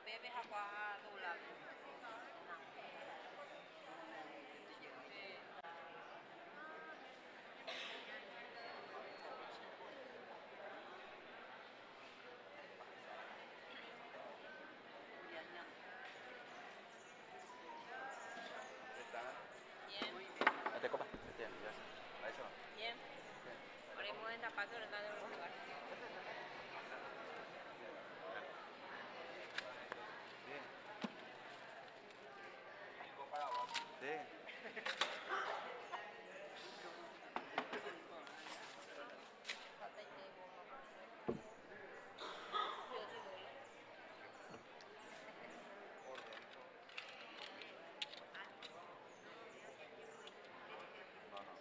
bebes agua doblada. Bien, Este copa. Este, ya sé. A eso. bien. Ahora hemos de tapar que ahorita debo jugar. Bien. Sí. Falta y te bomba por eso. Yo sí doy. No, no.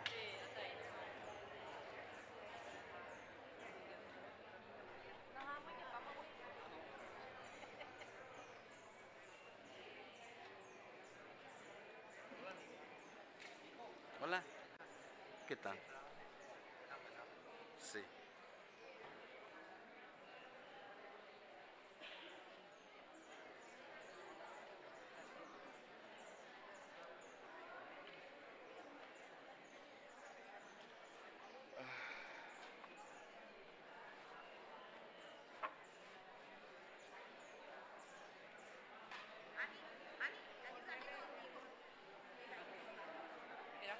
Sí, hasta ahí nomás. Nos vamos y vamos. Hola. ¿Qué tal? Sí. Mira,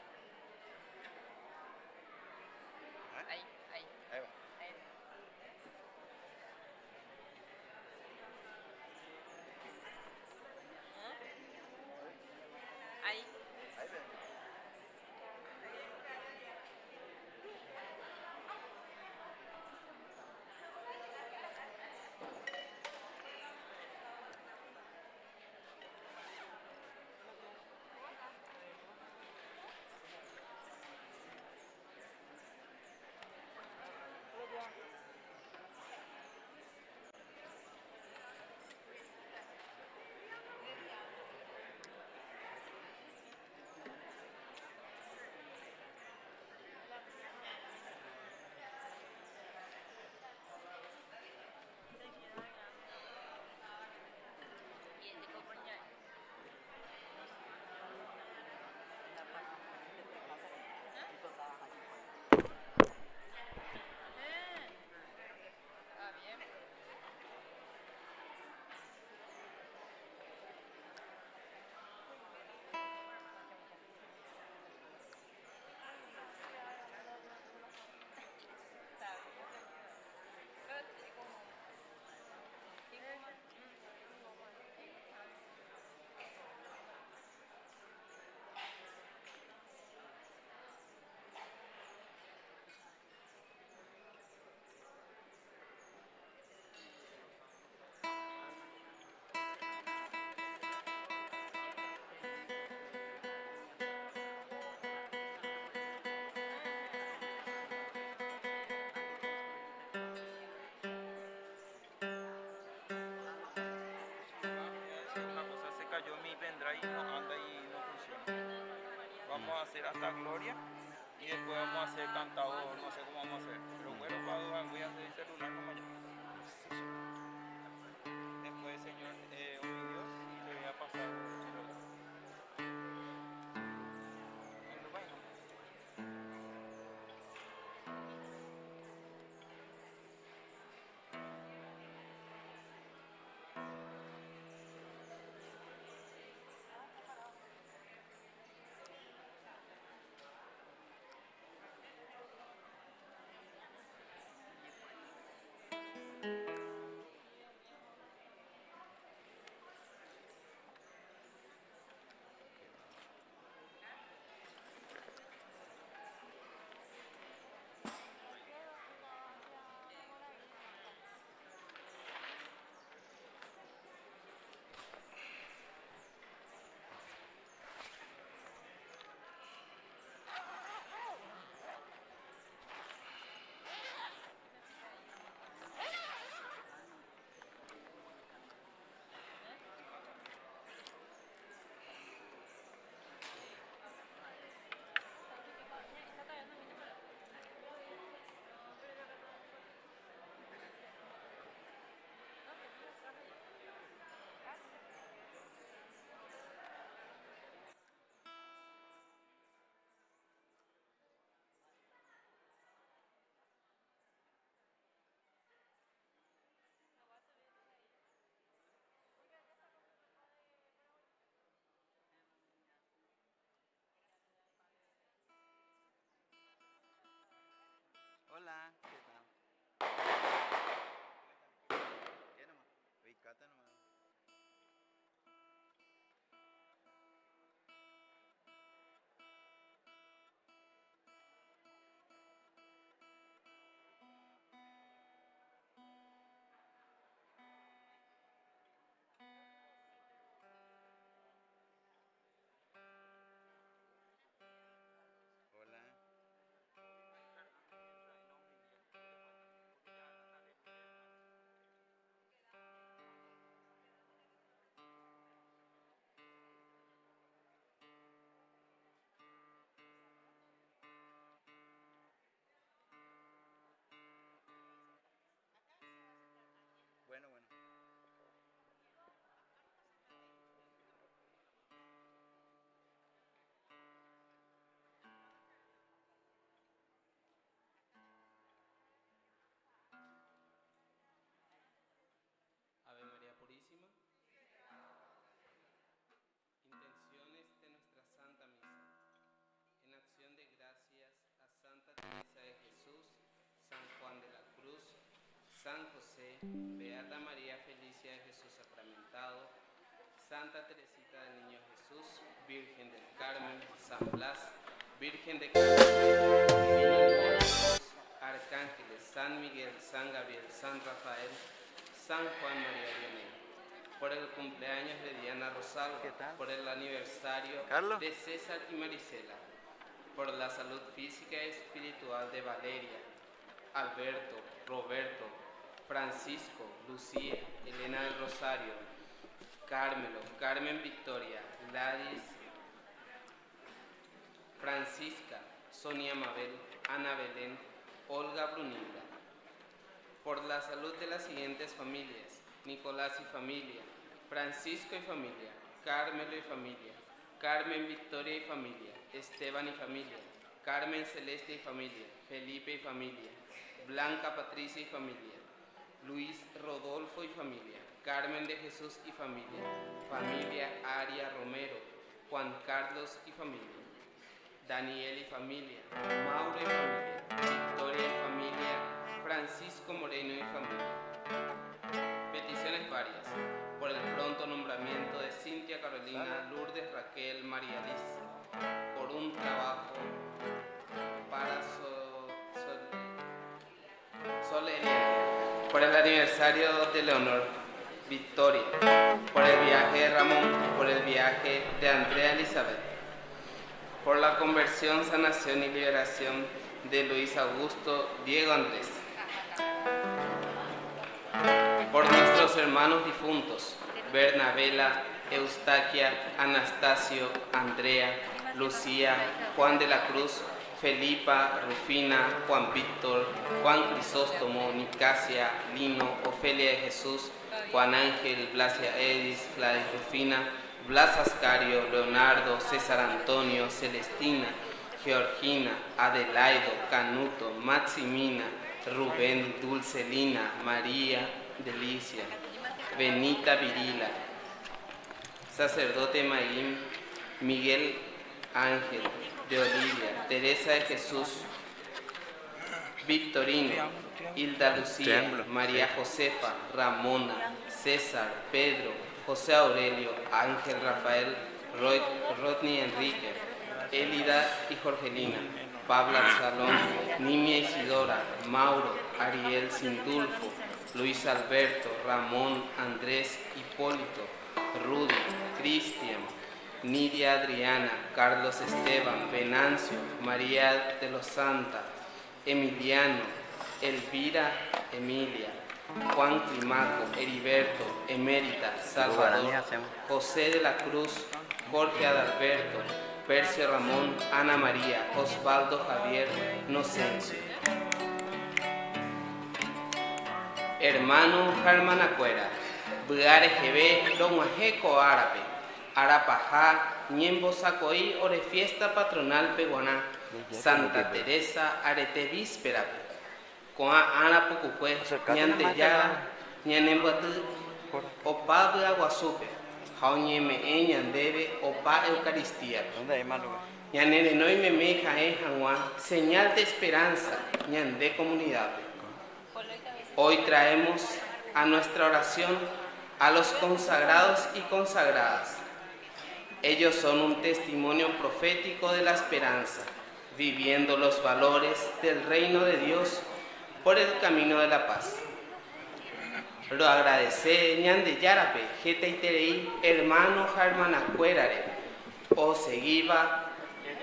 ¿Eh? ahí, ahí, Ahí va. ahí. ¿Ah? Ahí. Ahí ven. Y este compañero. Ah, bien. Está bien. Pero sí, como. Sí, como. Una cosa, se cayó mi pendrive, no anda y no funciona. Vamos a hacer hasta Gloria y después vamos a hacer cantador, no sé cómo vamos a hacer. Pero bueno, voy a hacer celular nomás ya. Después, Señor, oh mi Dios, y le voy a pasar el otro. El baño. San José, Beata María Felicia de Jesús Sacramentado, Santa Teresita del Niño Jesús, Virgen del Carmen, San Blas, Virgen de Carmen, Divino Niño Jesús, Arcángeles, San Miguel, San Gabriel, San Rafael, San Juan María Vianney. Por el cumpleaños de Diana Rosalba, por el aniversario Carlos. de César y Marisela, por la salud física y espiritual de Valeria, Alberto, Roberto, Francisco, Lucía, Elena del Rosario, Carmelo, Carmen Victoria, Gladys, Francisca, Sonia Mabel, Ana Belén, Olga Brunilda. Por la salud de las siguientes familias: Nicolás y familia, Francisco y familia, Carmelo y familia, Carmen Victoria y familia, Esteban y familia, Carmen Celeste y familia, Felipe y familia, Blanca Patricia y familia, Luis Rodolfo y familia, Carmen de Jesús y familia, familia Aria Romero, Juan Carlos y familia, Daniel y familia, Mauro y familia, Victoria y familia, Francisco Moreno y familia. Peticiones varias. Por el pronto nombramiento de Cintia Carolina, Lourdes Raquel, María Liz. Por un trabajo para Soleria. Por el aniversario de Leonor, Victoria. Por el viaje de Ramón. Por el viaje de Andrea Elizabeth. Por la conversión, sanación y liberación de Luis Augusto, Diego Andrés. Por nuestros hermanos difuntos, Bernabela, Eustaquia, Anastasio, Andrea, Lucía, Juan de la Cruz, Felipa, Rufina, Juan Víctor, Juan Crisóstomo, Nicasia, Lino, Ofelia de Jesús, Juan Ángel, Blasia Edis, Gladys Rufina, Blas Ascario, Leonardo, César Antonio, Celestina, Georgina, Adelaido, Canuto, Maximina, Rubén, Dulcelina, María, Delicia, Benita Virila, sacerdote Mayín, Miguel Ángel de Olivia, Teresa de Jesús, Victorino, Hilda Lucía, María Josefa, Ramona, César, Pedro, José Aurelio, Ángel Rafael, Rodney Enrique, Elida y Jorgelina, Pablo Salón, Nimia Isidora, Mauro, Ariel Sindulfo, Luis Alberto, Ramón, Andrés, Hipólito, Rudy, Cristian, Nidia Adriana, Carlos Esteban, Venancio, María de los Santa, Emiliano, Elvira Emilia, Juan Climaco, Heriberto, Emérita, Salvador, José de la Cruz, Jorge Adalberto, Percio Ramón, Ana María, Osvaldo Javier, Nocencio. Hermano Jarmanacuera, Bugare GB, Lomajeco Árabe, Arapajá, Ñembo Sacoí, Ore Fiesta Patronal Peguaná, Santa Teresa, Arete Víspera, Coa Ana Pucucue, Ñandeyara, Ñanembuatú, Opa Aguasupe, Jauñeme Ñandebe, Opa Eucaristía. Ñanene Noy Meme Jae Janguá, señal de esperanza, Ñande comunidad. Hoy traemos a nuestra oración a los consagrados y consagradas. Ellos son un testimonio profético de la esperanza, viviendo los valores del reino de Dios por el camino de la paz. Lo agradece ñande yarape, jeta iterei, hermano Jarmanacuérare, o seguiva,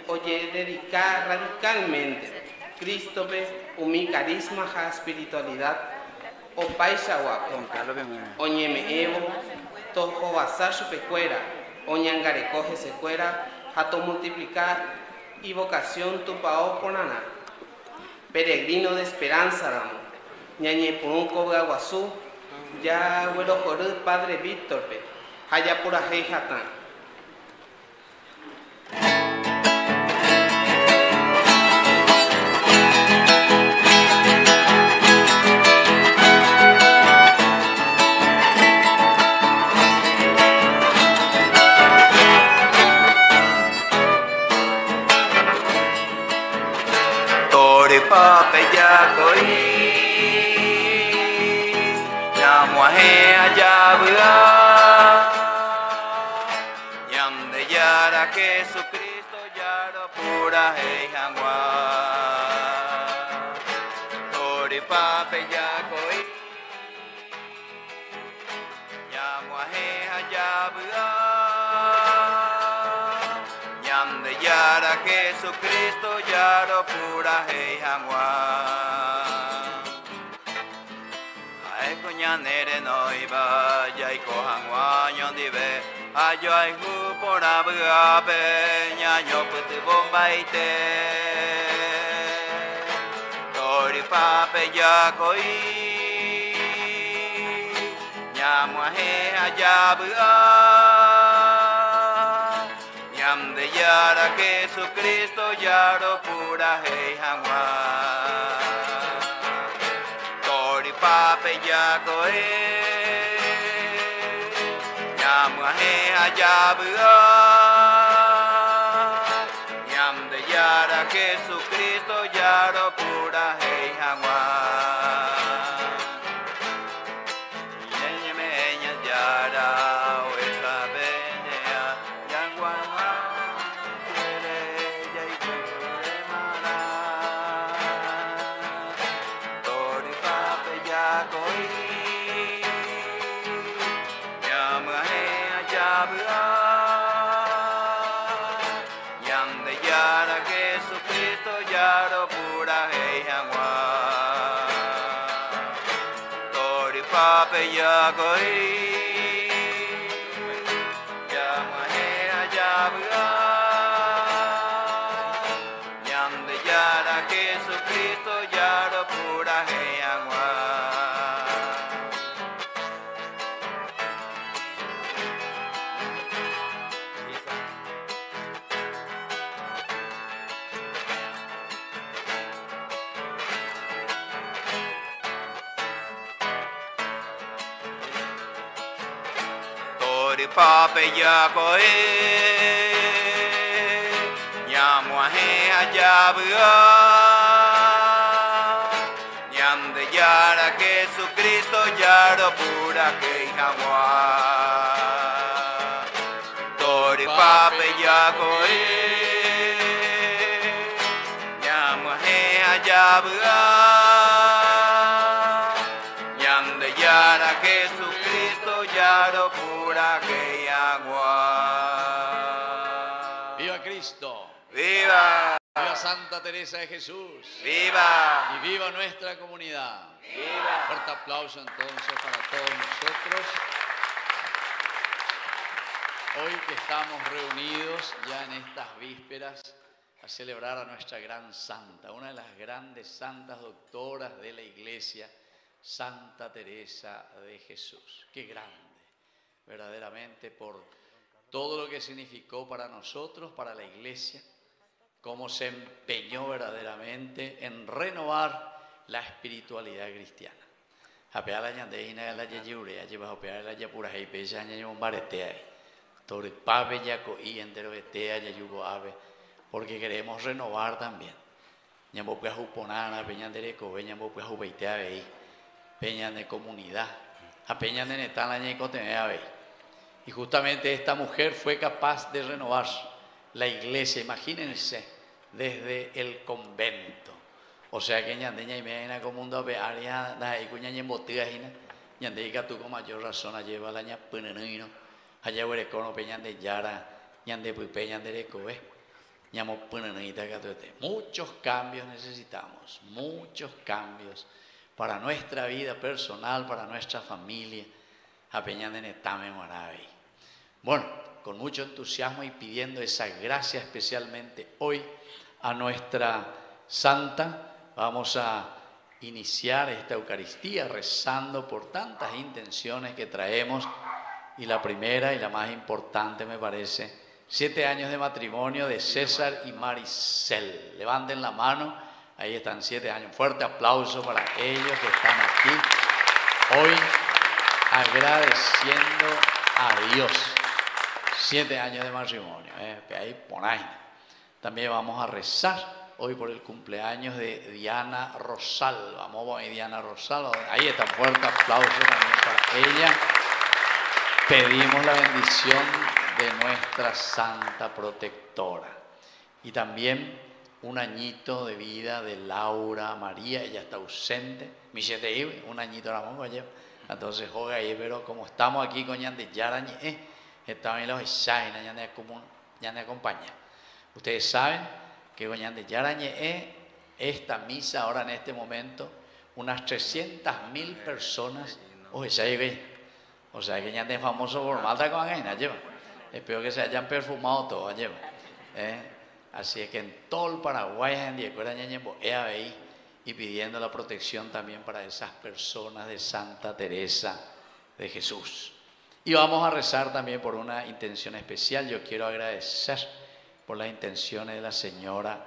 oye dedicar radicalmente, Crístope, umi carisma ja espiritualidad, o paishahuape, oñeme evo, tojo basasho pecuera, oñangarecoje secuera, jato multiplicar y vocación tupao ponaná. Peregrino de esperanza ramo, ñañe punco gaguazú, ya huelo jorud padre Víctor pe, haya pura jatán. Pape ya coi Jesucristo yaro pura hei hangwa Tori pape yakoi Nyamwa he hayabua Nyamde yara Jesucristo yaro pura hei hangwa Aiko nyanere noiba yaiko hangwa nyondibe Ayo ai hu pora bua pe nyanyo putu bombaite Tori pape yakoi Nyamwa he hayabua Nyamde yara Jesucristo yaro pura hei hangwa Tori pape yakoi Nyamwa he hayabua Nyamde yara Jesucristo yaro pura hei hangwa Yenyeme enya yara oesa benea Yangwa quiere yaikure mara Tori pape yakoi Nyamwa he hayabua Nyamde yara Jesucristo yaro pura hei hangwa Tori pape yakoi Nyamwa he hayabua Nyamde yara Jesucristo yaro pura hei hangwa Tori pape yakoi Nyamwa he hayabua Nyamde yara Jesucristo yaro pura hei hangwa Tori pape yakoi Nyamwa he hayabua Nyamde yara Jesucristo yaro pura hei hangwa ¡Viva Cristo! ¡Viva! ¡Viva Santa Teresa de Jesús! ¡Viva! ¡Y viva nuestra comunidad! ¡Viva! Fuerte aplauso entonces para todos nosotros. Hoy que estamos reunidos ya en estas vísperas a celebrar a nuestra gran santa, una de las grandes santas doctoras de la Iglesia, Santa Teresa de Jesús. ¡Qué grande! Verdaderamente por todo lo que significó para nosotros, para la Iglesia, cómo se empeñó verdaderamente en renovar la espiritualidad cristiana. Apear la ñandeina la yeyure, lleva apear la yapura y pesa ñaño baretea. Tore pave yaco y entero betea yayugo ave, porque queremos renovar también. Ñambo pues uponana, peñan de reco, ñambo pues ubeitea veí, peñan de comunidad, a peñan de netala ñeco tenea veí. Y justamente esta mujer fue capaz de renovar la iglesia, imagínense, desde el convento. O sea que ñandeña y meña como un dobe área, da y cuña y embotigajina, ñandeica tú con mayor razón a llevar la ña punenino, allá huerecono peñan de yara, ñande peñan de recobe, ñamo punenita que muchos cambios necesitamos, muchos cambios para nuestra vida personal, para nuestra familia, a peñan de netame moravi. Bueno, con mucho entusiasmo y pidiendo esa gracia especialmente hoy a nuestra santa, vamos a iniciar esta Eucaristía rezando por tantas intenciones que traemos y la primera y la más importante me parece, 7 años de matrimonio de César y Maricel. Levanten la mano, ahí están 7 años. Fuerte aplauso para ellos que están aquí hoy agradeciendo a Dios. 7 años de matrimonio, ahí ponáis. También vamos a rezar hoy por el cumpleaños de Diana Rosal. Vamos a Diana Rosal, ahí está, fuerte aplauso también para ella. Pedimos la bendición de nuestra Santa Protectora. Y también un añito de vida de Laura María, ella está ausente. Michete Ibe, un añito la mongo lleva. Entonces juega ahí, pero como estamos aquí con Yande Yarañe, estamos en los Shaina, ya me acompaña. Ustedes saben que con Yande Yarañe, esta misa ahora en este momento, unas 300.000 personas, o sea que Yande es famoso por Malta con Againa, lleva. Espero que se hayan perfumado todos, lleva. Así es que en todo el Paraguay, y pidiendo la protección también para esas personas de Santa Teresa de Jesús. Y vamos a rezar también por una intención especial. Yo quiero agradecer por las intenciones de la señora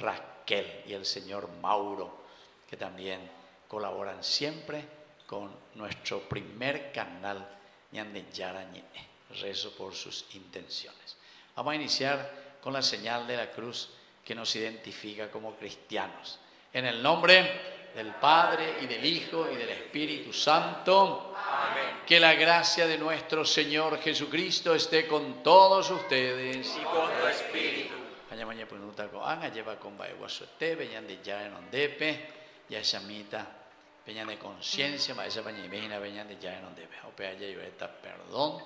Raquel y el señor Mauro, que también colaboran siempre con nuestro primer canal, Ñande Yarañe. Rezo por sus intenciones. Vamos a iniciar con la señal de la cruz que nos identifica como cristianos. En el nombre del Padre, y del Hijo, y del Espíritu Santo. Amén. Que la gracia de nuestro Señor Jesucristo esté con todos ustedes. Y con tu espíritu. Mañana pregunta con Anga, lleva con Baeguasuete, veñan de ya en Ondepe, ya llamita, veñan de conciencia, maesa paña y veñan de ya en Ondepe. Opea ya yo esta perdón,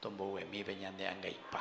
tombo mi veñan de Anga y Pa.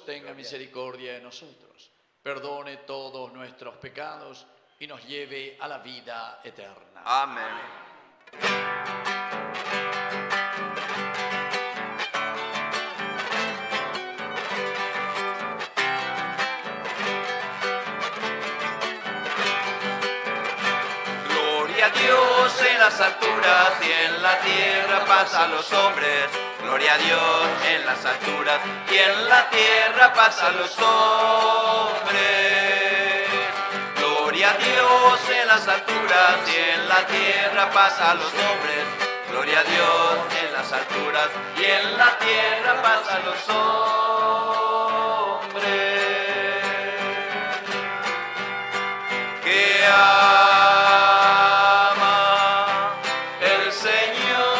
Tenga misericordia de nosotros, perdone todos nuestros pecados y nos lleve a la vida eterna. Amén. Gloria a Dios en las alturas y en la tierra paz a los hombres. Gloria a Dios en las alturas y en la tierra paz a los hombres. Gloria a Dios en las alturas y en la tierra paz a los hombres. Gloria a Dios en las alturas y en la tierra paz a los hombres. Que ama el Señor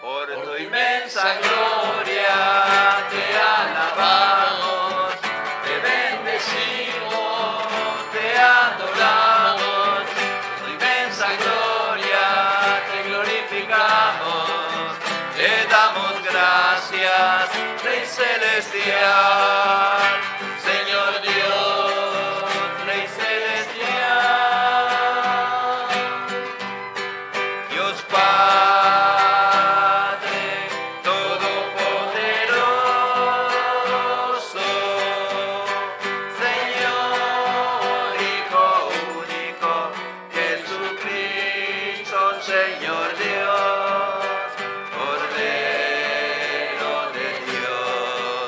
por tu inmensa gloria te alabamos, te bendecimos, te adoramos, por tu inmensa gloria te glorificamos, te damos gracias, Rey Celestial, Señor Dios, Rey Celestial, Dios Padre Todopoderoso, Señor Hijo único, Jesucristo, Señor Dios, Cordero de Dios,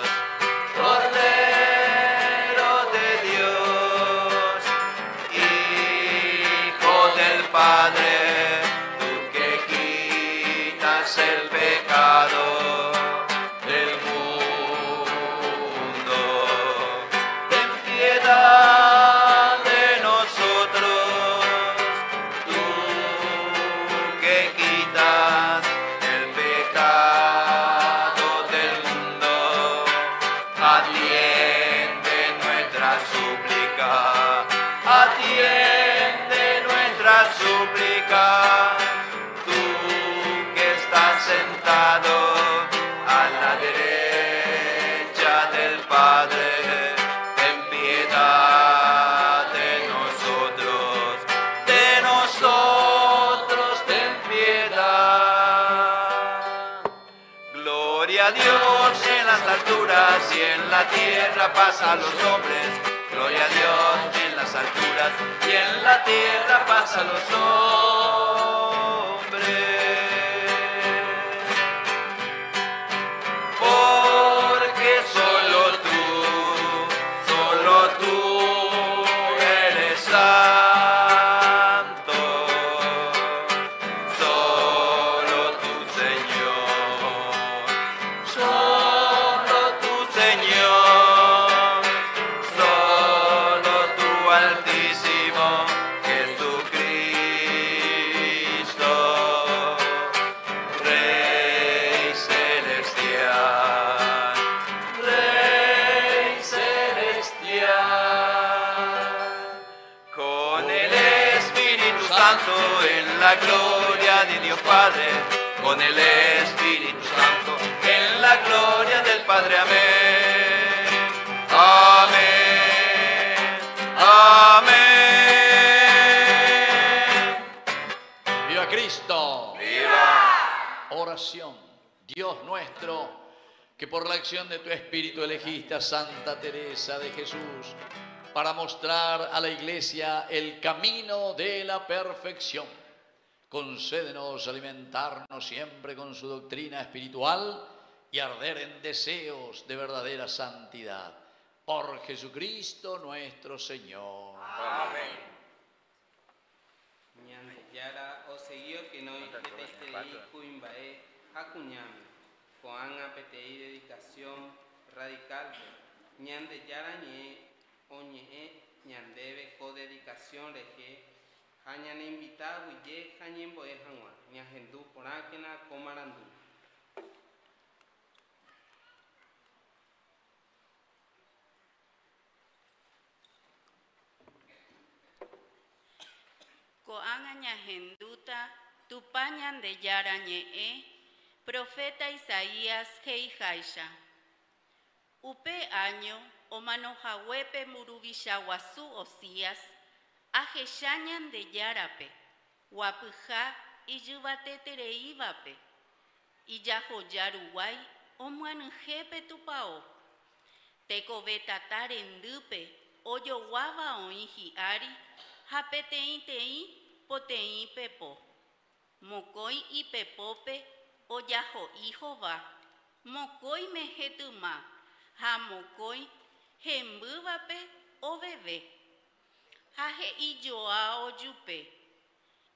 Cordero de Dios, Hijo del Padre, tú que quitas el pecado del mundo, ten piedad de nosotros, tú que quitas el pecado sentado a la derecha del Padre, ten piedad de nosotros, ten piedad. Gloria a Dios en las alturas y en la tierra paz a los hombres. Gloria a Dios en las alturas y en la tierra paz a los hombres. Porque solo tú eres santo, solo tú, Señor, solo tú, Señor, solo tú, Altísimo Jesucristo, Rey celestial, Rey celestial, con el Espíritu Santo en la gloria de Dios Padre, con el Espíritu Santo en la gloria del Padre. Amén. Amén. Amén. ¡Viva Cristo! ¡Viva! Oración. Dios nuestro, que por la acción de tu Espíritu elegiste a Santa Teresa de Jesús para mostrar a la Iglesia el camino de la perfección, concédenos alimentarnos siempre con su doctrina espiritual y arder en deseos de verdadera santidad. Por Jesucristo nuestro Señor. Amén. Ñandeyara o seguido que no IPTI Cuimbae Hakuñami, Coan APTI dedicación radical, Ñandeyara ñe oñe ñandebe co dedicación reje, Hañane invitado y ye Hañembo Ejanwa, Ñajendu Poráquena Comarandú. Koanga ñahenduta tupañan de yara ñe'e, profeta Isaías heijaisha. Upe año omanojahuepe muruvishaguazú Osías, ajeshañan de yarape, huapujá y yubatetereivape, y yajoyaruguay omuanujepe tupao, tecovetatarendüpe, oyoguava oinji ari, Japeteí poteí pepo, mocoi y pepope, oyajo hijo va, mocoi mejetuma, jamocoi, jembúvape o bebé, jaje y yoa o yupe,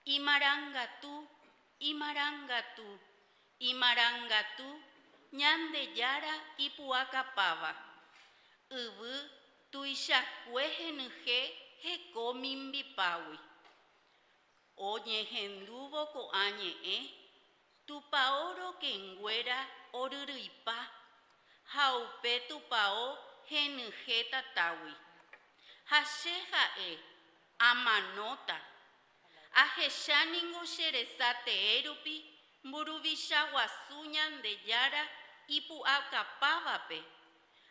y marangatu, ñande yara y puacapava, ubu tuishacueje nuje, Heko mimbipawi. Oye henduvo ko añe tupaoro que nguera oruripa. Jaupe tupao henujeta tawi. Hasheja amanota. Ajeshaningo sherezate erupi. Muruvisha wasuñan de yara ipu akapavape.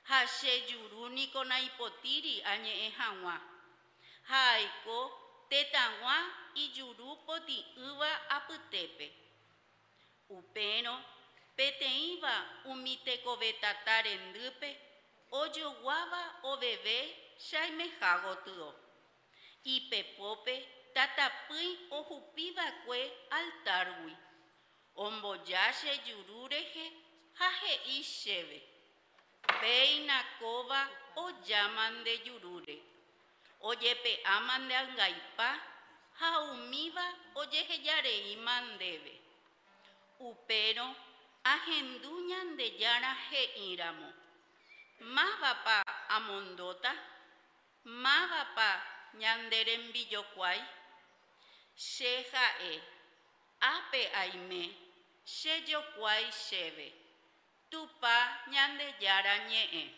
Hashe yuruni kona ipotiri añe hanwa. Haiko tetangua y yurupo di uva aputepe. Upeno peteiva umite covetatarendüpe oyoguava o bebé shaimejagotuo. Y pepope tatapui o jupiva kue altarwi. Omboyashe yurureje jaje isheve. Peina kova o llaman de yurure. Oyepe aman de angaipa, jaumiva oyeje yarei mandebe. Upero ajenduñan de yara je iramo. Mavapa amondota, mavapa ñanderen villocuay. Sheja ape aime, sheyocuay sheve. Tupa ñande yara ñee.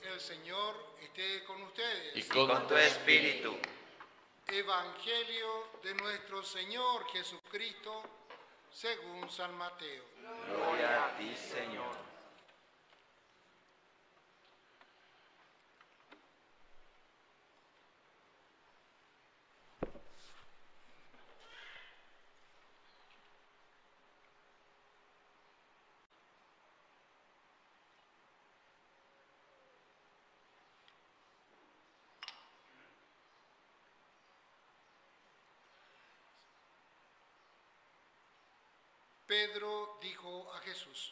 El Señor esté con ustedes. Y con tu espíritu. Evangelio de nuestro Señor Jesucristo según San Mateo. Gloria a ti, Señor. Pedro dijo a Jesús: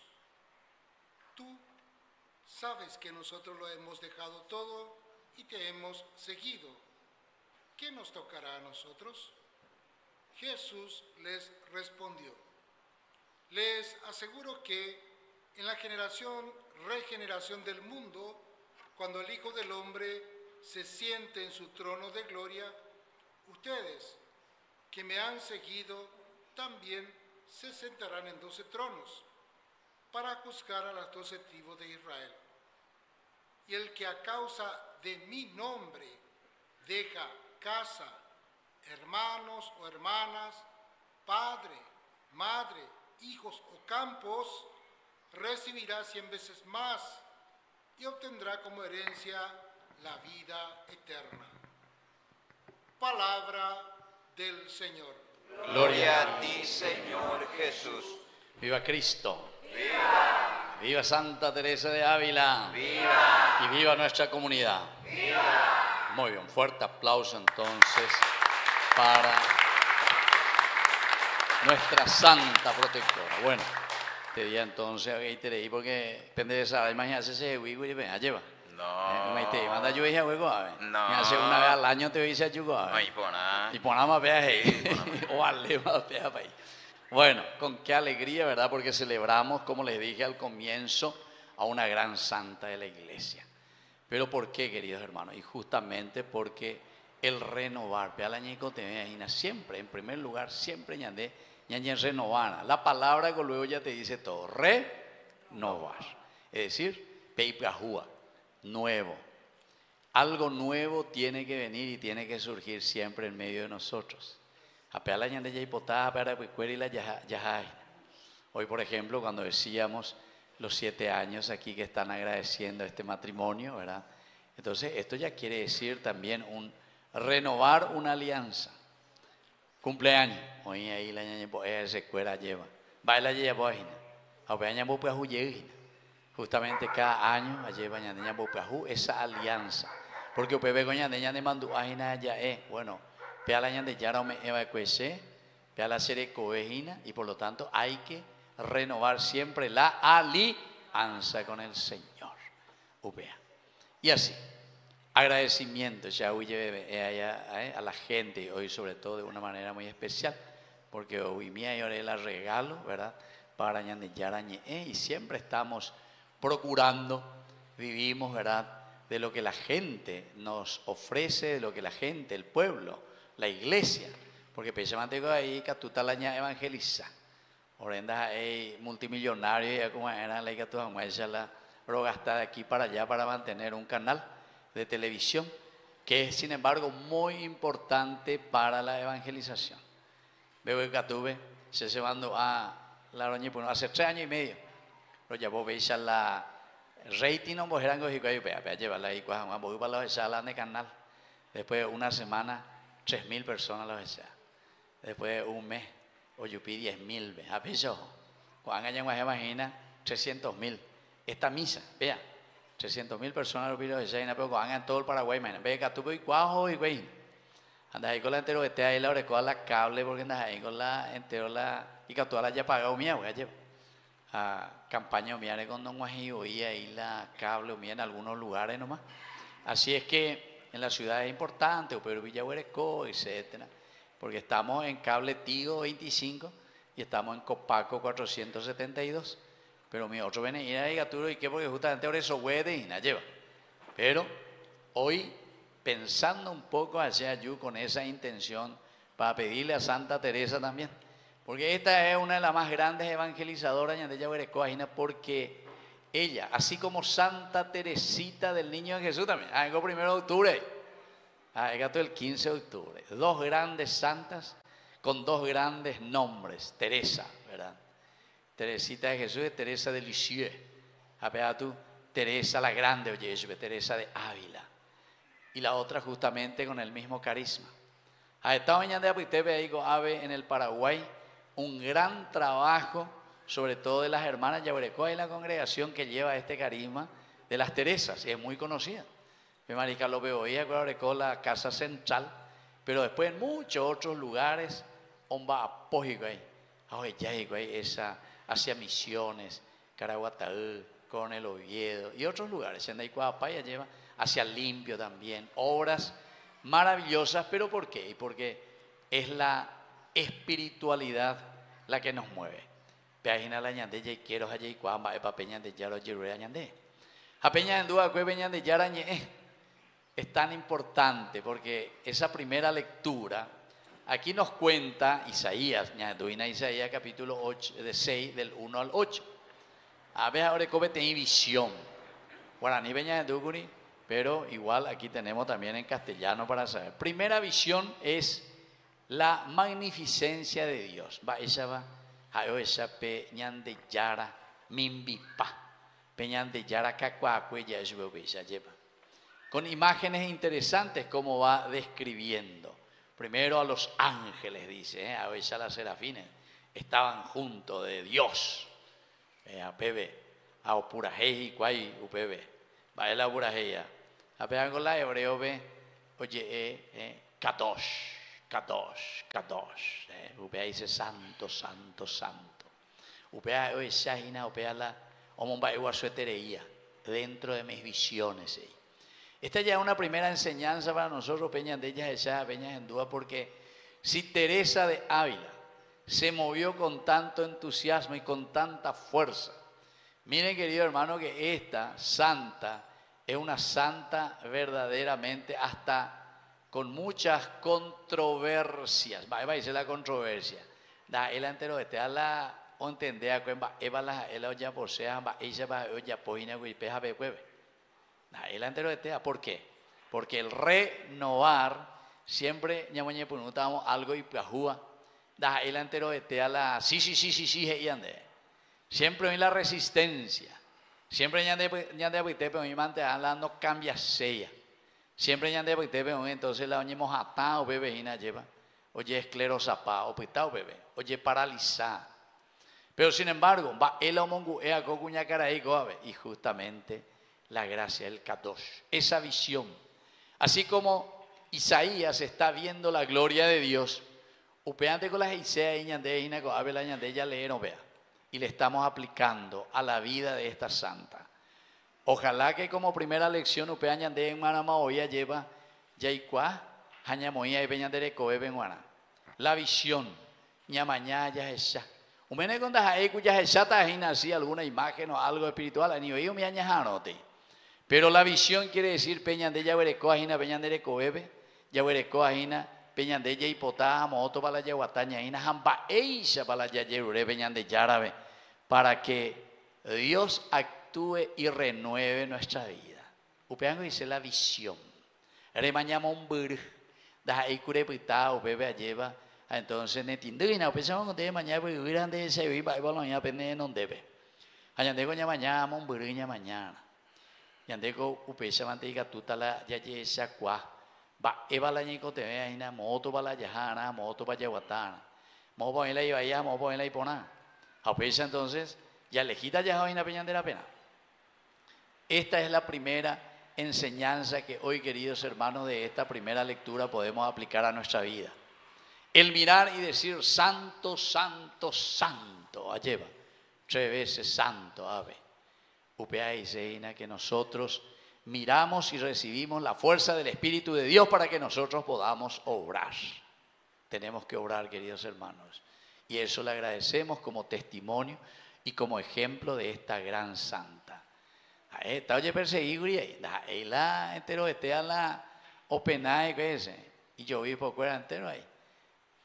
tú sabes que nosotros lo hemos dejado todo y te hemos seguido. ¿Qué nos tocará a nosotros? Jesús les respondió: les aseguro que en la regeneración del mundo, cuando el Hijo del Hombre se siente en su trono de gloria, ustedes que me han seguido también se sentarán en 12 tronos para juzgar a las 12 tribus de Israel. Y el que a causa de mi nombre deja casa, hermanos o hermanas, padre, madre, hijos o campos, recibirá 100 veces más y obtendrá como herencia la vida eterna. Palabra del Señor. Gloria a ti, Señor Jesús. Viva Cristo. Viva. Viva Santa Teresa de Ávila. Viva. Y viva nuestra comunidad. Viva. Muy bien, un fuerte aplauso entonces para nuestra santa protectora. Bueno, este día entonces ahí te leí porque depende de esa, imagínate ese huevo y ven, lleva. No. Me manda yo dije huevo, a ver. No. Me hace una vez al año te dice yugo, a ver. Ay, pona. Y ponamos viaje. O vale más viaje para ahí. Bueno, con qué alegría, ¿verdad? Porque celebramos, como les dije al comienzo, a una gran santa de la iglesia. Pero ¿por qué, queridos hermanos? Y justamente porque el renovar, siempre, en primer lugar, siempre ñandé renovar. La palabra que luego ya te dice todo, renovar. Es decir, peipajúa, nuevo. Algo nuevo tiene que venir y tiene que surgir siempre en medio de nosotros. Hoy, por ejemplo, cuando decíamos los 7 años aquí que están agradeciendo este matrimonio, ¿verdad? Entonces, esto ya quiere decir también renovar una alianza. Cumpleaños. Hoy ahí la ñaña se escuela lleva. Baila lleva bojina. Apeaña bopeajú lleguina. Justamente cada año lleva ñaña bopeajú esa alianza. Porque upebe con ñande ñande mandu ajina ya bueno, pea la ñande yara me eva cuese, pea la serie coejina, y por lo tanto hay que renovar siempre la alianza con el Señor. Upea. Y así, agradecimiento ya a la gente hoy, sobre todo de una manera muy especial, porque hoy mía y ahora la regalo, ¿verdad? Para ñande yara y siempre estamos procurando, vivimos, ¿verdad?, de lo que la gente nos ofrece, de lo que la gente, el pueblo, la iglesia, porque precisamente ahí que tú estás la evangeliza, orendas ahí multimillonario, ya como era la que tú la rogasta de aquí para allá para mantener un canal de televisión, que es sin embargo muy importante para la evangelización. Veo que tuve, se llevando a la roña, hace 3 años y medio, lo llevó veis a la rating no vos eran cogido ahí para llevarla ahí cuando voy para los echalas de canal. Después de una semana 3.000 personas los echalas. Después de un mes oyupi 10.000 a peso cuando hayan más imagina 300.000 esta misa vea 300.000 personas los echalas pero cuando hagan todo el Paraguay ve que tú voy cuajo y güey andas ahí con la entero este ahí la orecoa la cable porque andas ahí con la entero la y que toda la haya pagado mía voy a llevar a campaña mía con Don Guajibo y ahí la cable mía en algunos lugares nomás. Así es que en las ciudades importantes, Pedro Villahuereco, etcétera, porque estamos en cable Tigo 25 y estamos en Copaco 472. Pero mi otro viene ir ahí Gaturo y que porque justamente ahora eso huede y nada lleva. Pero hoy pensando un poco hacia allí con esa intención para pedirle a Santa Teresa también. Porque esta es una de las más grandes evangelizadoras de Yaguarecoa, porque ella, así como Santa Teresita del Niño de Jesús también, llegó 1 de octubre, llegó el 15 de octubre, 2 grandes santas con 2 grandes nombres, Teresa, ¿verdad? Teresita de Jesús y Teresa de Lisieux, a tú, Teresa la Grande, oye, Teresa de Ávila, y la otra justamente con el mismo carisma. Ha estado en el Paraguay un gran trabajo, sobre todo de las hermanas Yaguarecoa y la congregación que lleva este carisma de las Teresas, y es muy conocida. Marica lo veo ahí, la casa central, pero después en muchos otros lugares, va apógico ahí, esa hacia Misiones, Caraguataú, Coronel Oviedo y otros lugares, en Cuapaya lleva hacia Limpio también, obras maravillosas, pero ¿por qué? Porque es la espiritualidad la que nos mueve. Peajina la ñande y quiero allí cuamba epa peña de yaro jirure ñande. A peña en duda cue peña de yara es tan importante porque esa primera lectura aquí nos cuenta Isaías, ñanduina Isaías capítulo 8 de 6 del 1 al 8. A ver ahora cómo tiene visión. Guaraní peña en duguri, pero igual aquí tenemos también en castellano para saber. Primera visión es la magnificencia de Dios. Va esa va a esa peñan de yara mimbipa. Peñan de yara cacuacue ya es lleva. Con imágenes interesantes como va describiendo. Primero a los ángeles dice, a esa las serafines estaban junto de Dios. A Pebe, a Opurajeji cuay upebe. Va el Opurajeya. A pegar con la hebreo ve, oye, Kadosh. Upea dice santo, santo, santo. Upea hoy shahina, upea la omomba igual suetereía dentro de mis visiones. Esta ya es una primera enseñanza para nosotros, peñas de ellas, esa peñas en duda, porque si Teresa de Ávila se movió con tanto entusiasmo y con tanta fuerza, miren querido hermano que esta santa es una santa verdaderamente hasta con muchas controversias. Va a decir la controversia. Da el entero de te la o entender que eva la ela ya posea va ella va ya poina y peja bebe. Da el entero de te ¿por qué? Porque el renovar siempre ñamoñe preguntamos algo y pajúa. Da el entero de te la sí y ande. Siempre hay la resistencia. Siempre ñande pero mi mante no cambia sella. Siempre ya entonces la oñemos atado bebé y lleva, oye esclerosapa, o pitao bebé, oye paralizada. Pero sin embargo, va el omongu ea cocuña caray goave y justamente la gracia del Kadosh, esa visión Así como Isaías está viendo la gloria de Dios, upeante con las Isaías ya leyeron, vea, y le estamos aplicando a la vida de esta santa. Ojalá que como primera lección upean yande en Manamaoya lleva yaikua hañamoya y peñandere coebe guana. La visión ñamaña ya esa. Umene con das ecu ya esa tajina así alguna imagen o algo espiritual ni oído me añajanote. Pero la visión quiere decir peñande ya vereko ajina peñandere coebe, ya vereko ajina peñande ya hipotá moto para la yaguataña ina hamba eisa para la yayerure peñande yarabe para que Dios actúe y renueve nuestra vida. Upeango dice la visión. Remañama un bur, da ahí cure pita, ubebe lleva, entonces netindina, pensamos que te mañana vivir de ese viva y balón ya pende no debe. Allandego ya mañana un buriña mañana. Yandego upesa mantiga tutala ya esa qua. Va eva la ñico te ve ahí moto para la yajana, moto para yaguatana. Mobo en la iba ya, mobo en la ipona. Upesa entonces ya lejita ya hoy na peñan de la pena. Esta es la primera enseñanza que hoy, queridos hermanos, de esta primera lectura podemos aplicar a nuestra vida. El mirar y decir santo, santo, santo, lleva 3 veces santo, ave. Upea y seina que nosotros miramos y recibimos la fuerza del Espíritu de Dios para que nosotros podamos obrar. Tenemos que obrar, queridos hermanos. Y eso le agradecemos como testimonio y como ejemplo de esta gran santa. Está oye perseguido y la entero este a la openae que ese y yo vi poco era entero ahí.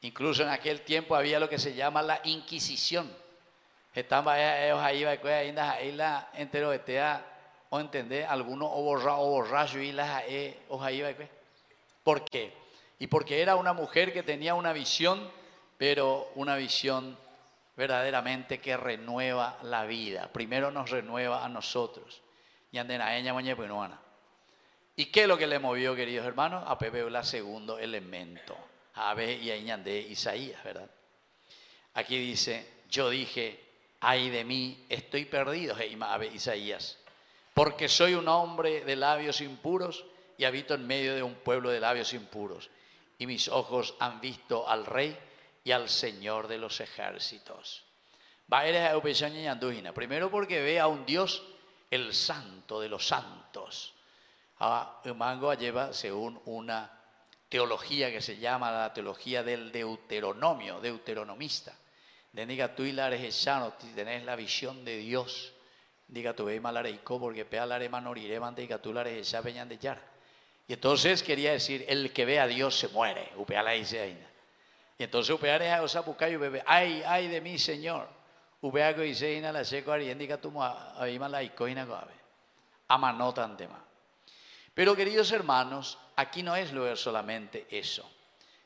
Incluso en aquel tiempo había lo que se llama la Inquisición. Estaban ellos ahí ahí la entero este a o entender algunos o borracho y las o ahí va. ¿Por qué? Y porque era una mujer que tenía una visión, pero una visión verdaderamente que renueva la vida. Primero nos renueva a nosotros. ¿Y qué es lo que le movió, queridos hermanos? A Pepe la segundo elemento. A ver, y ahí de Isaías, ¿verdad? Aquí dice, yo dije, ay de mí, estoy perdido, Isaías, porque soy un hombre de labios impuros y habito en medio de un pueblo de labios impuros. Y mis ojos han visto al Rey y al Señor de los ejércitos. Primero porque ve a un Dios, el santo de los santos. Mango lleva según una teología que se llama la teología del deuteronomio, deuteronomista. Diga tú y la arejano, tenés la visión de Dios. Diga tú ve malareico porque pea la arema noriré, diga tú la arejá peñan de yar. Y entonces quería decir, el que ve a Dios se muere. Upea la dice ahí. Y entonces upea areja osa pucayo bebé, ay de mí, Señor. Upea que dice ina la seco ariendica tú ahí malaico ina goave. Amanotan tema. Pero queridos hermanos, aquí no es luego solamente eso,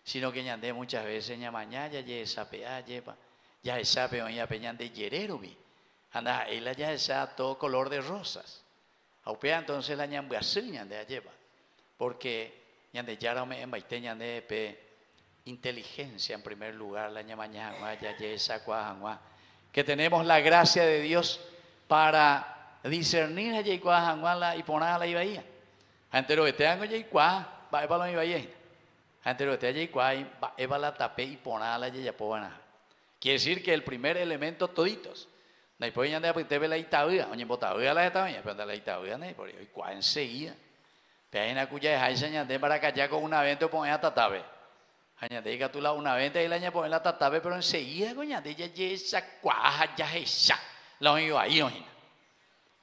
sino que ñandé muchas veces ñamañá ya esa pea lleva, ya esa peoña peñan de yererubi. Anda, ella ya esa todo color de rosas. Aupea entonces la ñambuasí ñandé lleva. Porque ñande yara me embaite ñande pe inteligencia en primer lugar la ñamañá ya esa cuajangua. Que tenemos la gracia de Dios para discernir allí cuajangua y poner a la ibaía. Antero este año ya cuá va para la ibaía. Antero este allí cuá va la tapé y poner a la ya pobana. Quiere decir que el primer elemento toditos. Después ñande aparte ve la itaúa, oye botaúa la itaúa, pero la itaúa no por ahí cuá enseguida. Pero hay una cuya de Jaisa ñande para callar con una venta o poner a tatabe. Añade que tú la una venta y la añade poner la tatabe, pero enseguida coñade ya esa cuaja ya esa la oído ahí oína.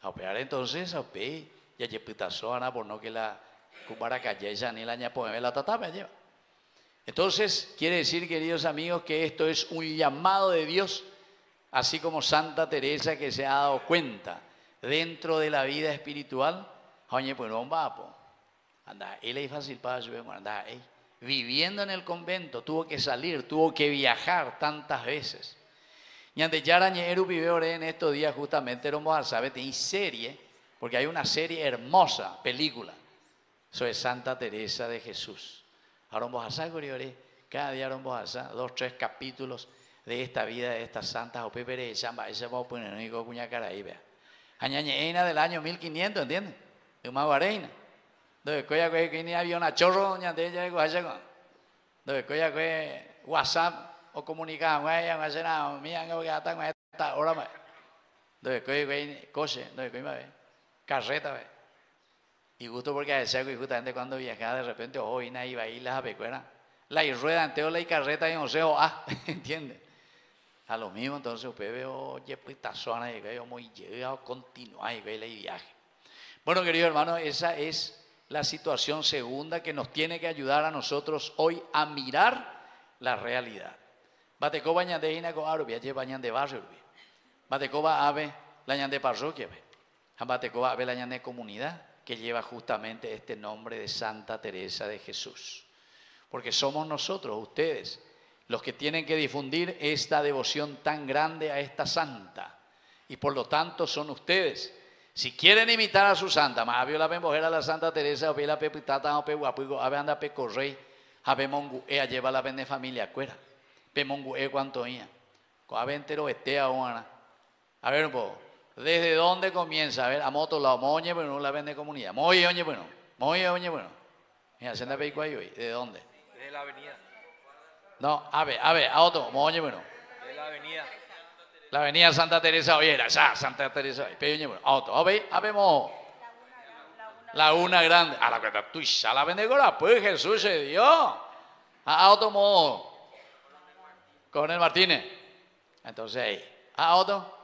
A operar entonces a pe ya ye putazoana por no que la cubara callar esa ni la añade poner la tatabe lleva. Entonces quiere decir, queridos amigos, que esto es un llamado de Dios, así como Santa Teresa que se ha dado cuenta dentro de la vida espiritual. Oye pues no va po. Anda, él es fácil para subir, anda, viviendo en el convento, tuvo que salir, tuvo que viajar tantas veces. Y antes ya Arañero vivió en estos días justamente, vamos a saber, tiene serie, porque hay una serie hermosa, película, sobre Santa Teresa de Jesús. Ahora vamos a saber, cada día vamos a hacer 2 o 3 capítulos de esta vida de estas santas, o Pepe Chamba, ese vamos a poner en el cuña cara ahí, vea. Añañeina del año 1500, ¿entienden? De una guareina. Entonces, coya que ni avión a chorro, ya te ya con allá con. Entonces, coya que WhatsApp o comunicar, güey, a hacer nada, mía, que voy a estar con esta hora más. Entonces, coya que coche, entonces, coya ve, carreta ve. Y justo porque a ese justamente cuando viajaba de repente, hoy nadie iba a ir las apecueras. La y rueda entero, la y carreta y no sé, ¿entiendes? A lo mismo, entonces, usted ve, oye, pues esta zona, y veo muy llegado, continúa y ve el viaje. Bueno, queridos hermanos, esa es la situación segunda que nos tiene que ayudar a nosotros hoy a mirar la realidad. Bateco bañan de ina con arubia, lleva bañan de barrio, bateco va ave, la ñan de parroquia, bateco va ave la ñan de comunidad, que lleva justamente este nombre de Santa Teresa de Jesús. Porque somos nosotros, ustedes, los que tienen que difundir esta devoción tan grande a esta santa. Y por lo tanto son ustedes. Si quieren imitar a su santa, más había la mujer a la Santa Teresa, o la pepitata, o peguapuigo, a ver anda pecorrey, a ver monguea, lleva la vende familia cuera, pe monguea cuanto ia, a ver entero estea una. A ver un poco, ¿desde dónde comienza? A ver, a moto la moñe, pero no la vende comunidad. Muy oñe, bueno, muy oñe, bueno. Mira, se anda peico ahí hoy, ¿de dónde? De la avenida. No, a ver, a otro, moñe, bueno. De la avenida. La avenida Santa Teresa, oye, era esa, Santa Teresa, peña, bueno, auto, a ver, habemos Laguna Grande, a la que tú ya la vende ahora, pues Jesús se dio, a auto mo, Coronel Martínez, entonces ahí, a auto,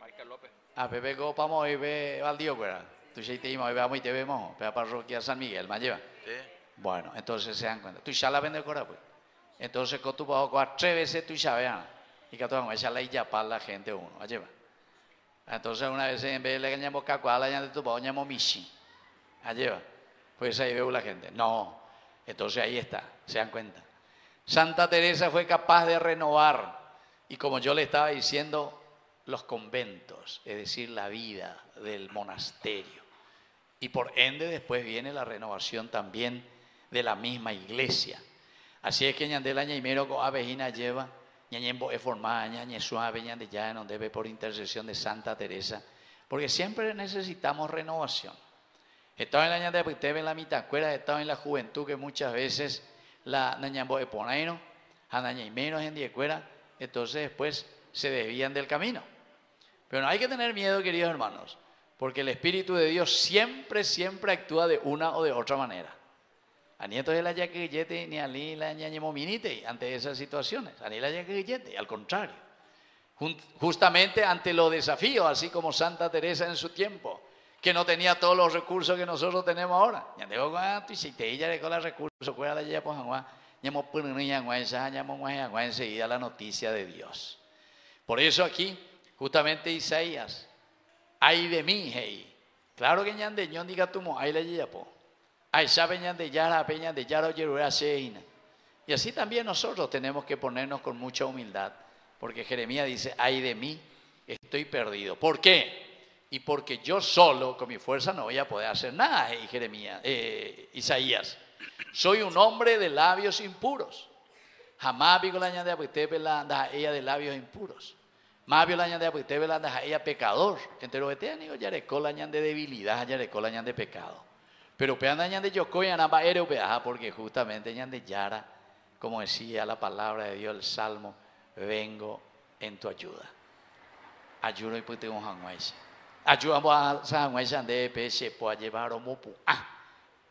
Michael López. a Pepe Copamo y ve Valdío, pues, tú ya te íbamos, vamos y te vemos, para parroquia San Miguel, ¿me lleva? Sí. Bueno, entonces se dan cuenta, tú ya la vende ahora, pues, entonces con tu bajo, 3 veces tú ya vean. Y que todos echarla y ya para la gente uno, allí va. Entonces una vez en vez de le llamamos cacuala, ya de tu bajo llamamos michi, allí va. Pues ahí veo la gente. No, entonces ahí está, se dan cuenta. Santa Teresa fue capaz de renovar, y como yo le estaba diciendo, los conventos, es decir, la vida del monasterio. Y por ende después viene la renovación también de la misma iglesia. Así es que ñandela ñaimero con abejina lleva ñañembo es formada, ñañe suave, ñande ya en donde ve por intercesión de Santa Teresa, porque siempre necesitamos renovación. Estaba en la ñande de en la mitad, cuera, estaba en la juventud que muchas veces la ñambo es ponaino, anaña y menos en diecuera, entonces después se desvían del camino. Pero no hay que tener miedo, queridos hermanos, porque el Espíritu de Dios siempre actúa de una o de otra manera. A nietos de la yaquillete ni a la ñañemominite ante esas situaciones, a ni la yaquillete, al contrario. Justamente ante los desafíos, así como Santa Teresa en su tiempo, que no tenía todos los recursos que nosotros tenemos ahora. Ya tengo cuánto y si te ella le con los recursos, fuera de allá pues enseguida la noticia de Dios. Por eso aquí, justamente Isaías, ay de mí, hey. Claro que ñande ñon diga tumo, ay la yapo. Ay, saben de yara, peña de yara, y así también nosotros tenemos que ponernos con mucha humildad, porque Jeremías dice, ay de mí, estoy perdido. ¿Por qué? Y porque yo solo, con mi fuerza, no voy a poder hacer nada, Isaías. Soy un hombre de labios impuros. Jamás vi la ñande a ella de labios impuros. Más vi la ñande a ella pecador. Entre los eternos, ya recó la ñande de debilidad, ya recó la ñande de pecado. Pero peanda ñande yocoya namba ere porque justamente ñande yara, como decía la palabra de Dios, el Salmo, vengo en tu ayuda. Ayuno y pute un hanguaise. Ayudamos a hanguaise de peche por llevar o mopu.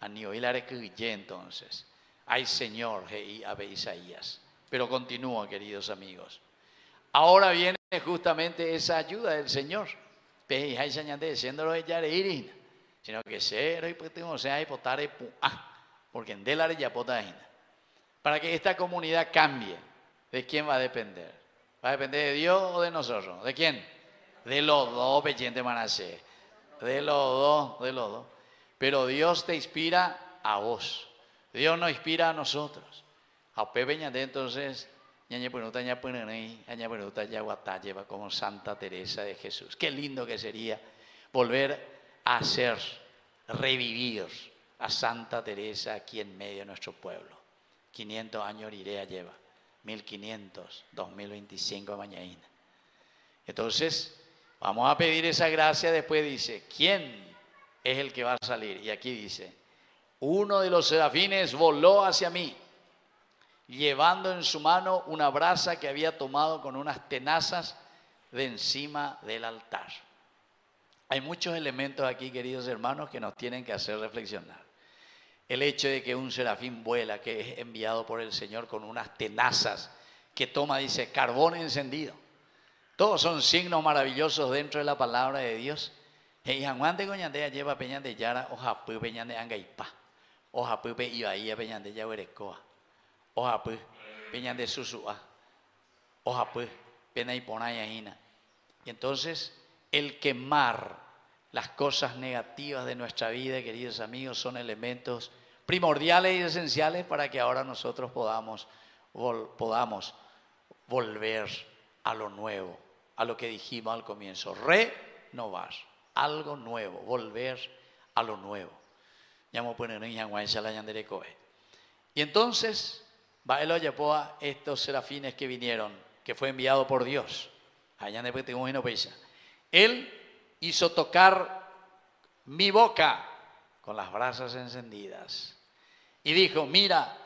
Anio y la recuye entonces. Ay Señor, hey, ave Isaías. Pero continúo, queridos amigos. Ahora viene justamente esa ayuda del Señor. Pe hay ñande diciéndolo de yare irin. Sino que cero y pues tengo sea hipotare porque en dólares ya potaina. Para que esta comunidad cambie, ¿de quién va a depender? ¿Va a depender de Dios o de nosotros? ¿De quién? De los dos, pechente manacé. De los dos. Pero Dios te inspira a vos. Dios nos inspira a nosotros. A Pepe ñande entonces, ñañe penuta lleva como Santa Teresa de Jesús. Qué lindo que sería volver a hacer revivir a Santa Teresa aquí en medio de nuestro pueblo. 500 años Irea lleva, 1500, 2025 mañana. Entonces, vamos a pedir esa gracia. Después dice, ¿quién es el que va a salir? Y aquí dice, uno de los serafines voló hacia mí, llevando en su mano una brasa que había tomado con unas tenazas de encima del altar. Hay muchos elementos aquí, queridos hermanos, que nos tienen que hacer reflexionar. El hecho de que un serafín vuela, que es enviado por el Señor con unas tenazas, que toma, dice, carbón encendido. Todos son signos maravillosos dentro de la palabra de Dios. Y Juan Goñandea lleva peñan de Yara, ojapu peñan de Angaipa, ojapu pe Ibaía peñan de Yahuerecoa, ojapu peñan de Susua, ojapu pena y ponayajina. Y entonces, el quemar las cosas negativas de nuestra vida, queridos amigos, son elementos primordiales y esenciales para que ahora nosotros podamos volver a lo nuevo, a lo que dijimos al comienzo, renovar, algo nuevo, volver a lo nuevo. Y entonces, estos serafines que vinieron, que fue enviado por Dios, él hizo tocar mi boca con las brasas encendidas y dijo, mira,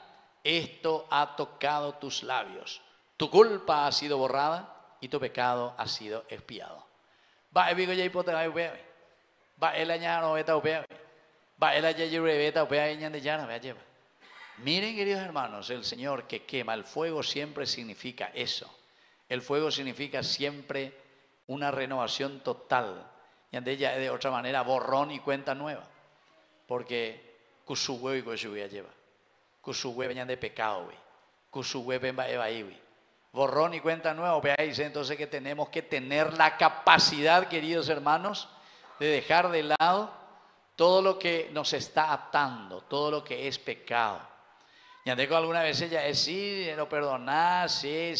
esto ha tocado tus labios, tu culpa ha sido borrada y tu pecado ha sido expiado. Miren, queridos hermanos, el Señor que quema, el fuego siempre significa eso. El fuego significa siempre una renovación total. Y de otra manera, borrón y cuenta nueva. Porque kusuwe y kusuwe lleva. Kusuwe venían de pecado, kusuwe venba evaí, borrón y cuenta nueva. Dice entonces que tenemos que tener la capacidad, queridos hermanos, de dejar de lado todo lo que nos está atando, todo lo que es pecado. Y antes algunas veces ya es sí, lo perdonar, sí,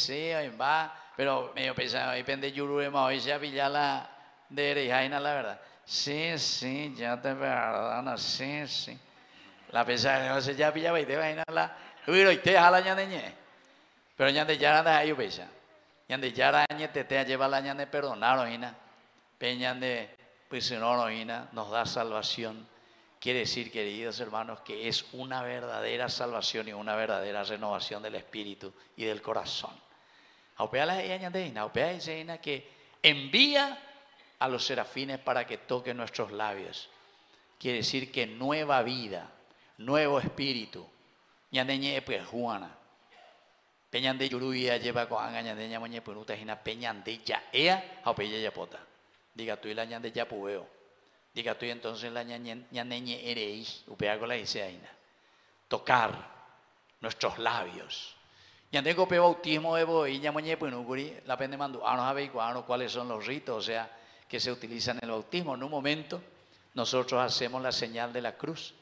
va, pero medio pensaba, depende de Yurubema, hoy ya pilla la de Erejaina, la verdad. Sí, ya te perdono, sí. La pensaba, no sé, ya pillaba y te imagina la, y te deja la ñandeñe. Pero ñande ya anda ahí, pesa. Ñande ya ñe te lleva la ñande perdonar, oína. Peñande, pues no, oína, nos da salvación. Quiere decir, queridos hermanos, que es una verdadera salvación y una verdadera renovación del espíritu y del corazón. Aupea la ñandeina, aupea esa que envía a los serafines para que toquen nuestros labios. Quiere decir que nueva vida, nuevo espíritu. Ñandeñe pues Juana. Peñan de Yuruía lleva con ñandeña moñe punuta hina peñan de ya ea aupea ya pota. Diga tú y la ñande ya pubeo. Diga tú y entonces la ñandeñe erei, upea con la iseaina. Tocar nuestros labios. Ñandego pe bautismo de boilla moñe punuguri la pende mandu cuáles son los ritos, o sea, que se utilizan en el bautismo. En un momento nosotros hacemos la señal de la cruz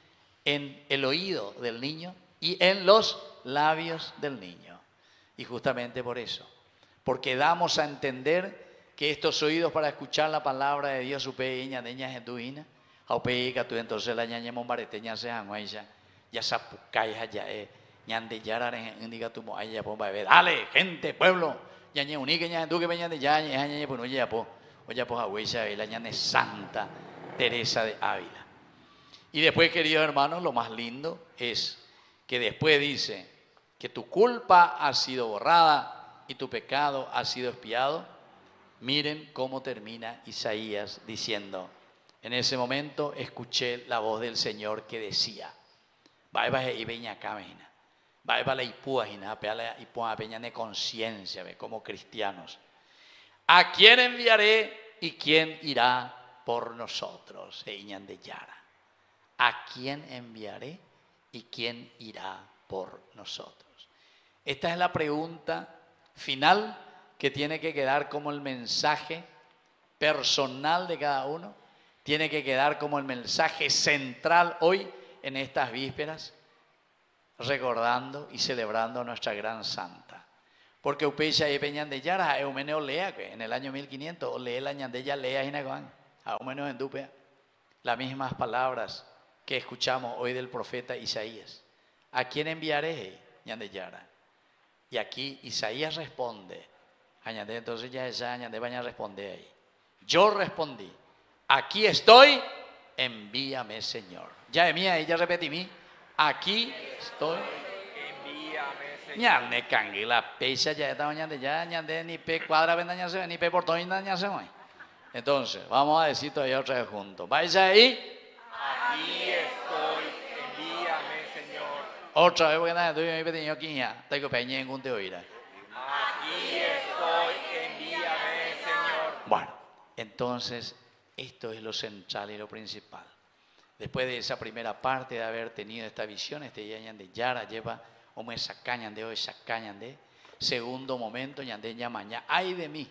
en el oído del niño y en los labios del niño. Y justamente por eso, porque damos a entender que estos oídos para escuchar la palabra de Dios, upeiña deña genduina, aupeica tú entonces la ñaña mombareteña se anguaya, ya sapucaya ya ñande yarare indica tu moaya pomba bebé. Dale, gente, pueblo, ñañe unique ña gendu que peña de ya ñañe pues no ya po. Oye, pues agüeya, la ñane Santa Teresa de Ávila. Y después, queridos hermanos, lo más lindo es que después dice que tu culpa ha sido borrada y tu pecado ha sido expiado. Miren cómo termina Isaías diciendo, en ese momento escuché la voz del Señor que decía, como cristianos. ¿A quién enviaré y quién irá por nosotros? ¿A quién enviaré y quién irá por nosotros? Esta es la pregunta final que tiene que quedar como el mensaje personal de cada uno. Tiene que quedar como el mensaje central hoy en estas vísperas, recordando y celebrando a nuestra gran santa. Porque Upecha y Peñan de Yara, Eumeneo lea, que en el año 1500, lee la ñandella lea Hinaguán, Eumeneo en Dupea, las mismas palabras que escuchamos hoy del profeta Isaías. ¿A quién enviaré, ñandeyara? Y aquí Isaías responde, añade, entonces ya esa añade vayan a responder ahí. Yo respondí, aquí estoy, envíame Señor. Ya de mí, ella repetí mí, Aquí estoy. Envíame, Señor. Ñande cangue la pecha ya estaba ñande ya ñande ni pe cuadra venda se ni pe portón se mueve. Entonces, vamos a decir todavía otra vez juntos. ¿Vais ahí? Aquí estoy, envíame, Señor. Otra vez porque nada, estoy muy pequeño aquí ya. Tengo peña en un te oirá. Aquí estoy, envíame, Señor. Bueno, entonces, esto es lo central y lo principal. Después de esa primera parte de haber tenido esta visión, este ñande yara lleva como esa caña de hoy, esa caña de segundo momento, ñande ñamaña, ay de mí,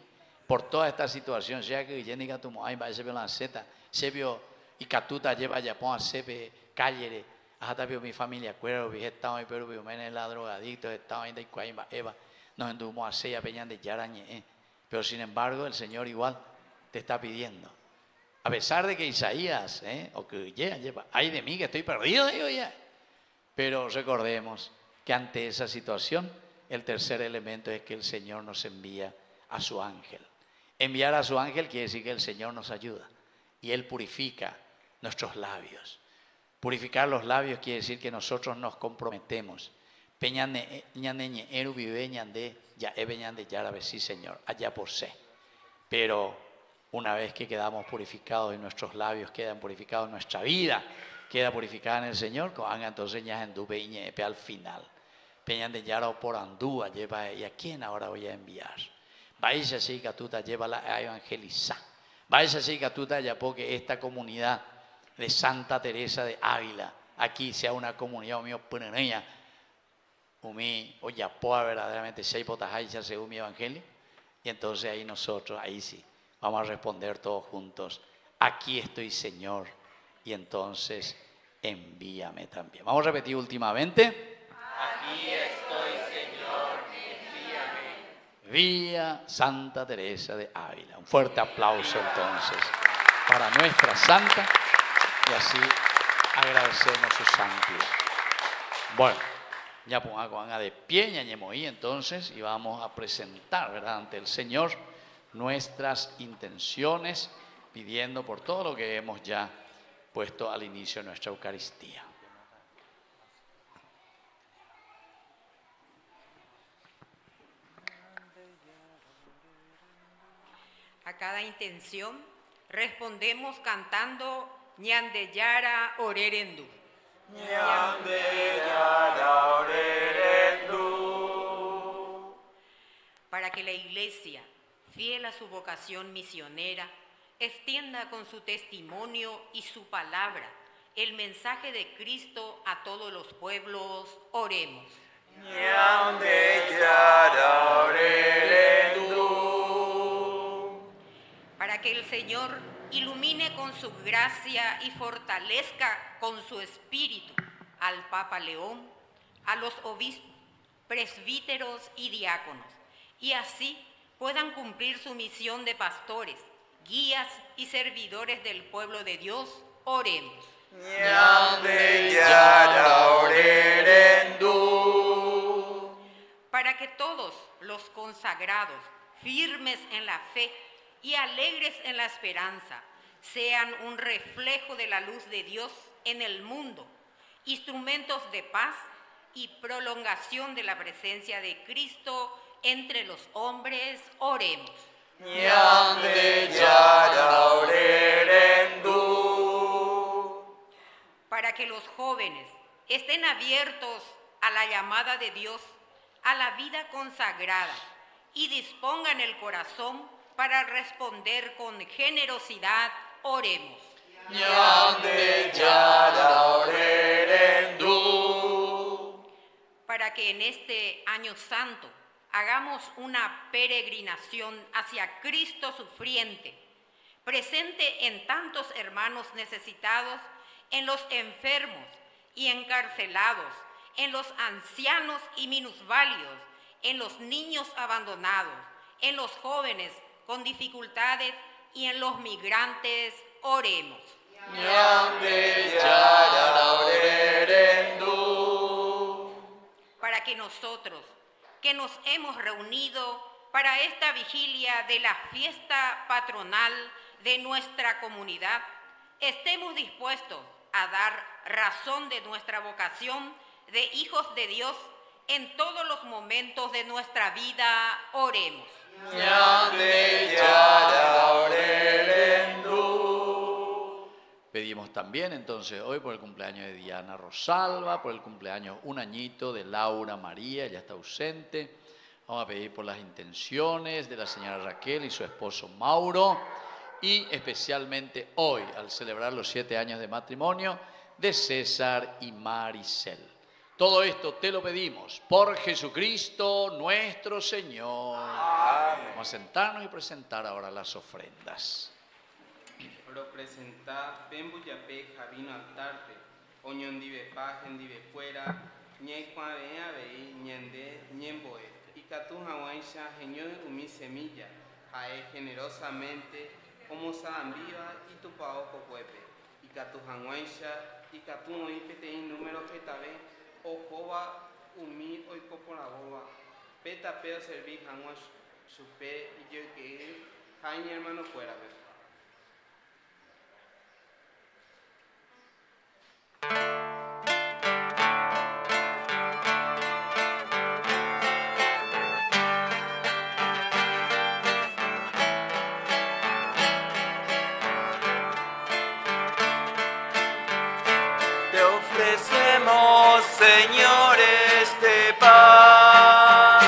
por toda esta situación, ya que yénica tu ay va a ser la zeta, se vio y catuta lleva ya pon a sebe calle, hasta vio mi familia, cuero, vi estado y pero vio menos la drogadicto, estaba en de cuaimba eva, nos endumos a sella peñan de yara pero sin embargo el Señor igual te está pidiendo. A pesar de que Isaías, o que lleva, ay de mí que estoy perdido, digo ya. Pero recordemos que ante esa situación, el tercer elemento es que el Señor nos envía a su ángel. Enviar a su ángel quiere decir que el Señor nos ayuda y Él purifica nuestros labios. Purificar los labios quiere decir que nosotros nos comprometemos. Sí, Señor, allá por sé. Pero una vez que quedamos purificados y nuestros labios quedan purificados, nuestra vida queda purificada en el Señor, entonces ya enduve y al final. Peñan de Yara o por Andúa lleva, ¿y a quién ahora voy a enviar? Vais así que tú te lleva a evangelizar. Vais así que tú te ya porque esta comunidad de Santa Teresa de Ávila, aquí sea una comunidad mío pequeña, o ya pueda verdaderamente seis potajay según mi evangelio, y entonces ahí nosotros, ahí sí. Vamos a responder todos juntos, aquí estoy Señor, y entonces envíame también. Vamos a repetir últimamente. Aquí estoy, Señor, envíame. Vía Santa Teresa de Ávila. Un fuerte aplauso entonces para nuestra santa, y así agradecemos su santidad. Bueno, ya pongan de pie, ñañemoí entonces, y vamos a presentar, ¿verdad?, ante el Señor nuestras intenciones, pidiendo por todo lo que hemos ya puesto al inicio de nuestra Eucaristía. A cada intención respondemos cantando Ñande Yara Orerendu. Ñande Yara Orerendu. Para que la Iglesia, fiel a su vocación misionera, extienda con su testimonio y su palabra el mensaje de Cristo a todos los pueblos, oremos. Ñande Yara Orerendu. Para que el Señor ilumine con su gracia y fortalezca con su espíritu al Papa León, a los obispos, presbíteros y diáconos, y así puedan cumplir su misión de pastores, guías y servidores del pueblo de Dios, oremos. Ñande Yara Orerendu. Para que todos los consagrados, firmes en la fe y alegres en la esperanza, sean un reflejo de la luz de Dios en el mundo, instrumentos de paz y prolongación de la presencia de Cristo entre los hombres, oremos. Ñande Yara Orerendu. Para que los jóvenes estén abiertos a la llamada de Dios, a la vida consagrada, y dispongan el corazón para responder con generosidad, oremos. Ñande Yara Orerendu. Para que en este año santo hagamos una peregrinación hacia Cristo sufriente, presente en tantos hermanos necesitados, en los enfermos y encarcelados, en los ancianos y minusválidos, en los niños abandonados, en los jóvenes con dificultades y en los migrantes, oremos. Ñande Yara Orerendu. Para que nosotros, que nos hemos reunido para esta vigilia de la fiesta patronal de nuestra comunidad, estemos dispuestos a dar razón de nuestra vocación de hijos de Dios en todos los momentos de nuestra vida. Oremos. Pedimos también entonces hoy por el cumpleaños de Diana Rosalba, por el cumpleaños un añito de Laura María, ella está ausente. Vamos a pedir por las intenciones de la señora Raquel y su esposo Mauro, y especialmente hoy, al celebrar los 7 años de matrimonio de César y Maricel. Todo esto te lo pedimos por Jesucristo nuestro Señor. Amén. Vamos a sentarnos y presentar ahora las ofrendas. Pro presenta Pembuyape Javino Altarte, Oñondive Pajendive Fuera, Ñecuave Abei, Ñende, Ñemboe, y Catu Hawaisha, Geño Umi Semilla, Jae generosamente, como Saambiva y tu Paoco Cuepe, y Catu Hawaisha, y Catu Oipete número Petabe, Ojoba Umi Oicoporaboba, Peta Peo Serví Hanwash, Supe y yo que Jaime hermano fuera. Te ofrecemos, Señor, este pan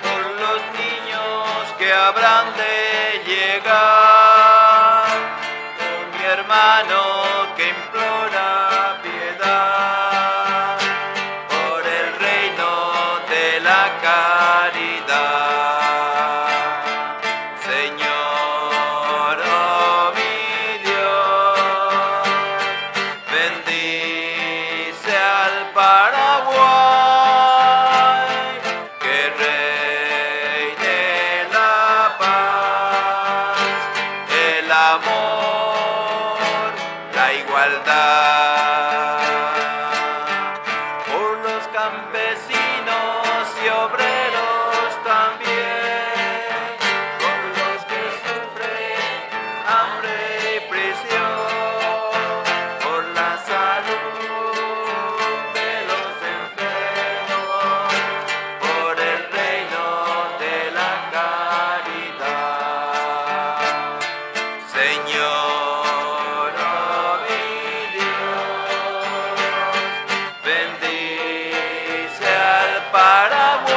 por los niños que habrán de llegar, por mi hermano que implora piedad, por el reino de la caridad. Señor, oh mi Dios, bendice al Paraguay, que Rey de la paz, el amor, la igualdad, por los campesinos y obreros también, por los que sufren hambre y prisión, por la salud de los enfermos, por el reino de la caridad. Señor, oh mi Dios, bendice al Paraguay,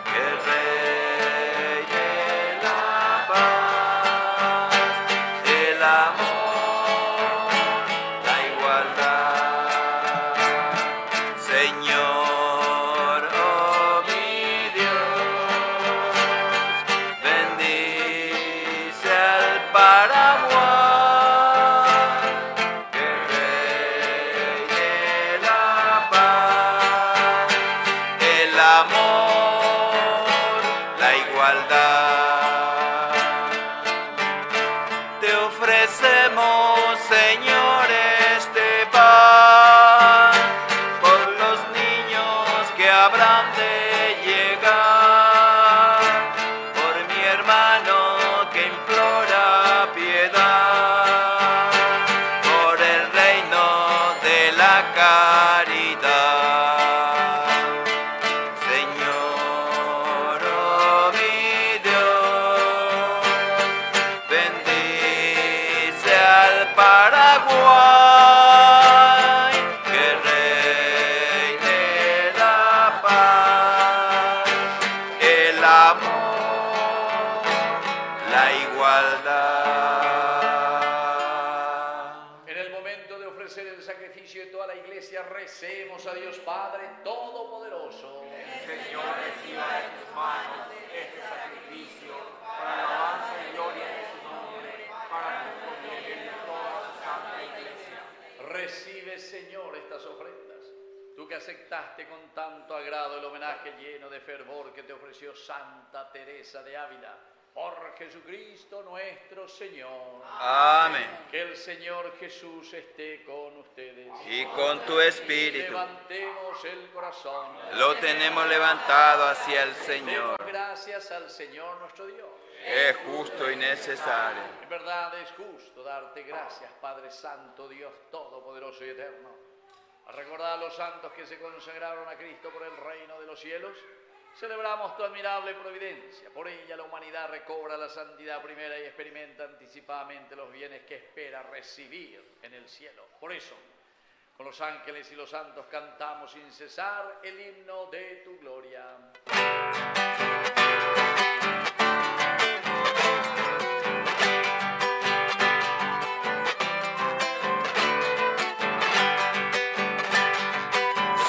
que Rey de la paz, el amor, la igualdad. Señor, oh mi Dios, bendice al Paraguay, que Rey de la paz, el amor, la igualdad. Te ofrecemos, Señor, este pan por los niños que habrán de llegar, por mi hermano que implora piedad, por el reino de la caridad. Señor, oh mi Dios, bendice al Paraguay, que Rey de la paz, el amor, la igualdad. En el momento de ofrecer el sacrificio de toda la iglesia, recemos a Dios Padre Todopoderoso. Señor, reciba de tus manos este sacrificio para alabanza y gloria de su nombre, para nuestro bien y de toda su santa iglesia. Recibe, Señor, estas ofrendas. Tú que aceptaste con tanto agrado el homenaje lleno de fervor que te ofreció Santa Teresa de Ávila, por Jesucristo nuestro Señor. Amén. Que el Señor Jesús esté con ustedes. Y con tu espíritu. Levantemos el corazón. Lo tenemos levantado hacia el Señor. Demos gracias al Señor nuestro Dios. es justo y necesario. En verdad es justo darte gracias, Padre Santo, Dios Todopoderoso y Eterno. Al recordar a los santos que se consagraron a Cristo por el reino de los cielos, celebramos tu admirable providencia. Por ella la humanidad recobra la santidad primera y experimenta anticipadamente los bienes que espera recibir en el cielo. Por eso, con los ángeles y los santos cantamos sin cesar el himno de tu gloria.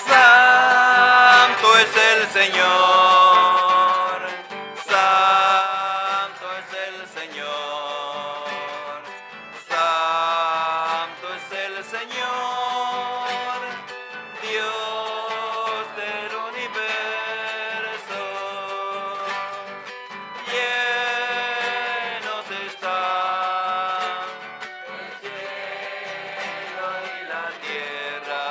Santo es el Señor, santo es el Señor, santo es el Señor, Dios del universo. Llenos están el cielo y la tierra.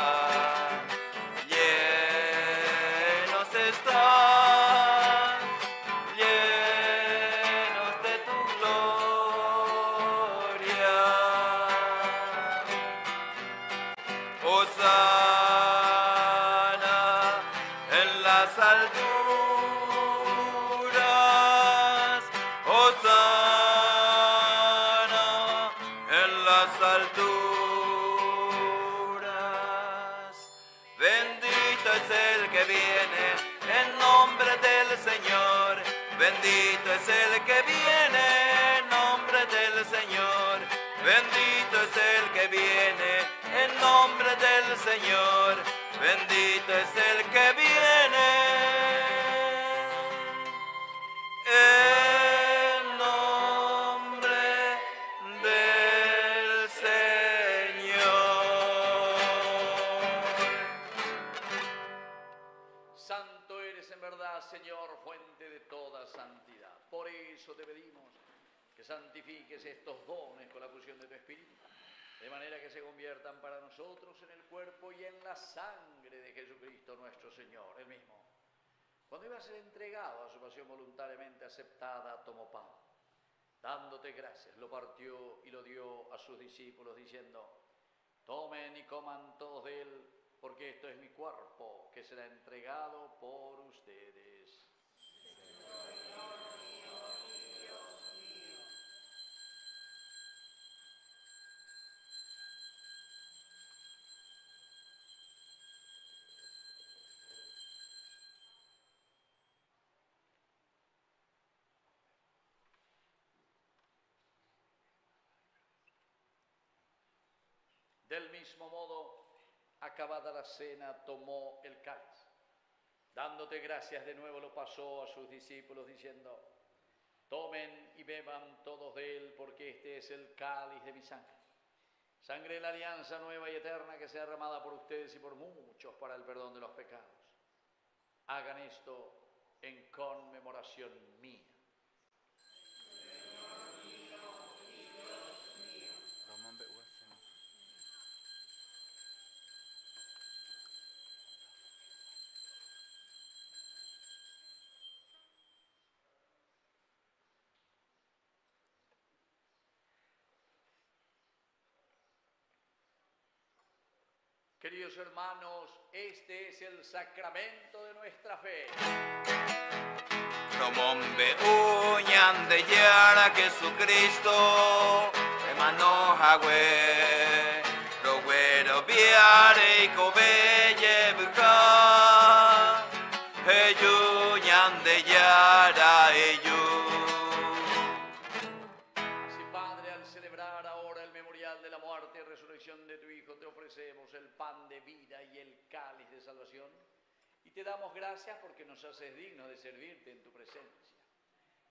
Llenos están, llenos de tu gloria. Hosana en las alturas, hosana en las alturas. Bendito es el que viene en nombre del Señor. Bendito es el que viene en nombre del Señor. Bendito es el que viene en nombre del Señor. Bendito es el que viene en nombre del Señor. Santo eres en verdad, Señor, fuente de toda santidad. Por eso te pedimos que santifiques estos dones con la fusión de tu Espíritu, de manera que se conviertan para nosotros en el cuerpo y en la sangre de Jesucristo nuestro Señor, el mismo. Cuando iba a ser entregado a su pasión voluntariamente aceptada, tomó pan. Dándote gracias, lo partió y lo dio a sus discípulos, diciendo: tomen y coman todos de él, porque esto es mi cuerpo, que será entregado por ustedes. Del mismo modo, acabada la cena, tomó el cáliz. Dándote gracias de nuevo, lo pasó a sus discípulos, diciendo: tomen y beban todos de él, porque este es el cáliz de mi sangre. Sangre de la alianza nueva y eterna, que sea derramada por ustedes y por muchos para el perdón de los pecados. Hagan esto en conmemoración mía. Queridos hermanos, este es el sacramento de nuestra fe. Promombe uñan de yara Jesucristo, hermano Jagüe, Roguero viare y cobelle buja, Eyuñan de yara eyu. Así, Padre, al celebrar ahora el memorial de la muerte y resurrección de tu Hijo, te ofrecemos el pan de vida y el cáliz de salvación, y te damos gracias porque nos haces dignos de servirte en tu presencia.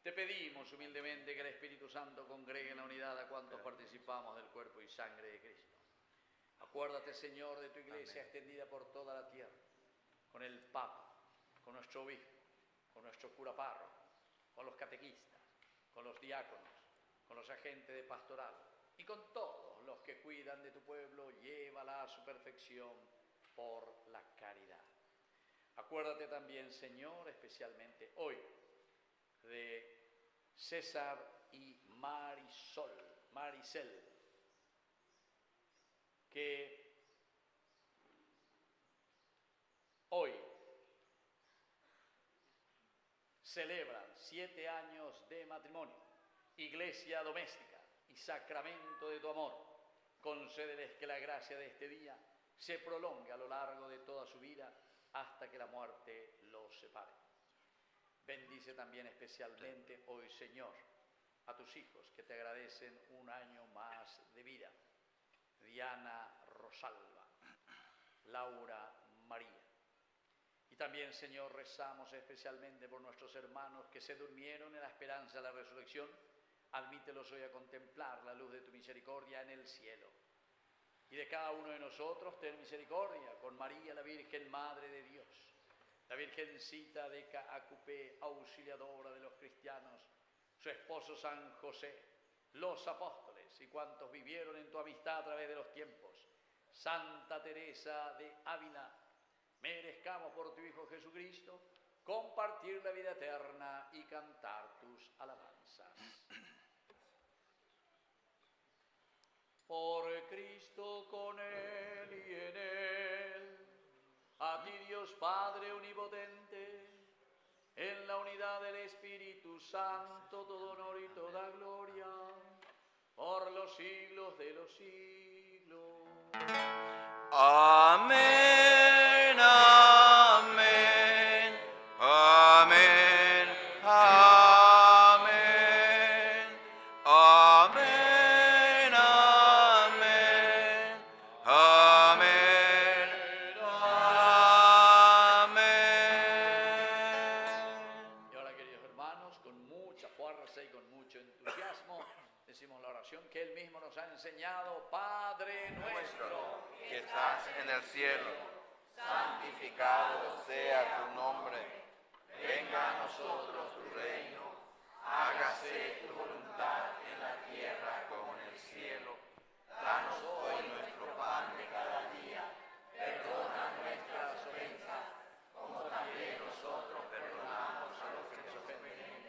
Te pedimos humildemente que el Espíritu Santo congregue en la unidad a cuantos participamos del cuerpo y sangre de Cristo. Acuérdate, Señor, de tu iglesia extendida por toda la tierra, con el Papa, con nuestro obispo, con nuestro cura párroco, con los catequistas, con los diáconos, con los agentes de pastoral y con todos los que cuidan de tu pueblo. Llévala a su perfección por la caridad. Acuérdate también, Señor, especialmente hoy, de César y Maricel, que hoy celebran 7 años de matrimonio, iglesia doméstica y sacramento de tu amor. Concédeles que la gracia de este día se prolongue a lo largo de toda su vida hasta que la muerte los separe. Bendice también especialmente hoy, Señor, a tus hijos que te agradecen un año más de vida. Diana Rosalba, Laura María. Y también, Señor, rezamos especialmente por nuestros hermanos que se durmieron en la esperanza de la resurrección. Admítelos hoy a contemplar la luz de tu misericordia en el cielo. Y de cada uno de nosotros ten misericordia con María, la Virgen Madre de Dios, la Virgencita de Caacupé, auxiliadora de los cristianos, su esposo San José, los apóstoles y cuantos vivieron en tu amistad a través de los tiempos, Santa Teresa de Ávila, merezcamos por tu Hijo Jesucristo compartir la vida eterna y cantar tus alabanzas. Por Cristo, con Él y en Él, a ti Dios Padre omnipotente, en la unidad del Espíritu Santo, todo honor y toda gloria, por los siglos de los siglos. Amén, amén, amén, amén, amén, amén, amén, amén. Y ahora, queridos hermanos, con mucha fuerza y con mucho entusiasmo, decimos la oración que Él mismo nos ha enseñado. Padre nuestro, Que estás en el cielo, santificado sea tu nombre. Venga a nosotros tu reino, hágase tu voluntad en la tierra como en el cielo. Danos hoy nuestro pan de cada día, perdona nuestras ofensas, como también nosotros perdonamos a los que nos ofenden.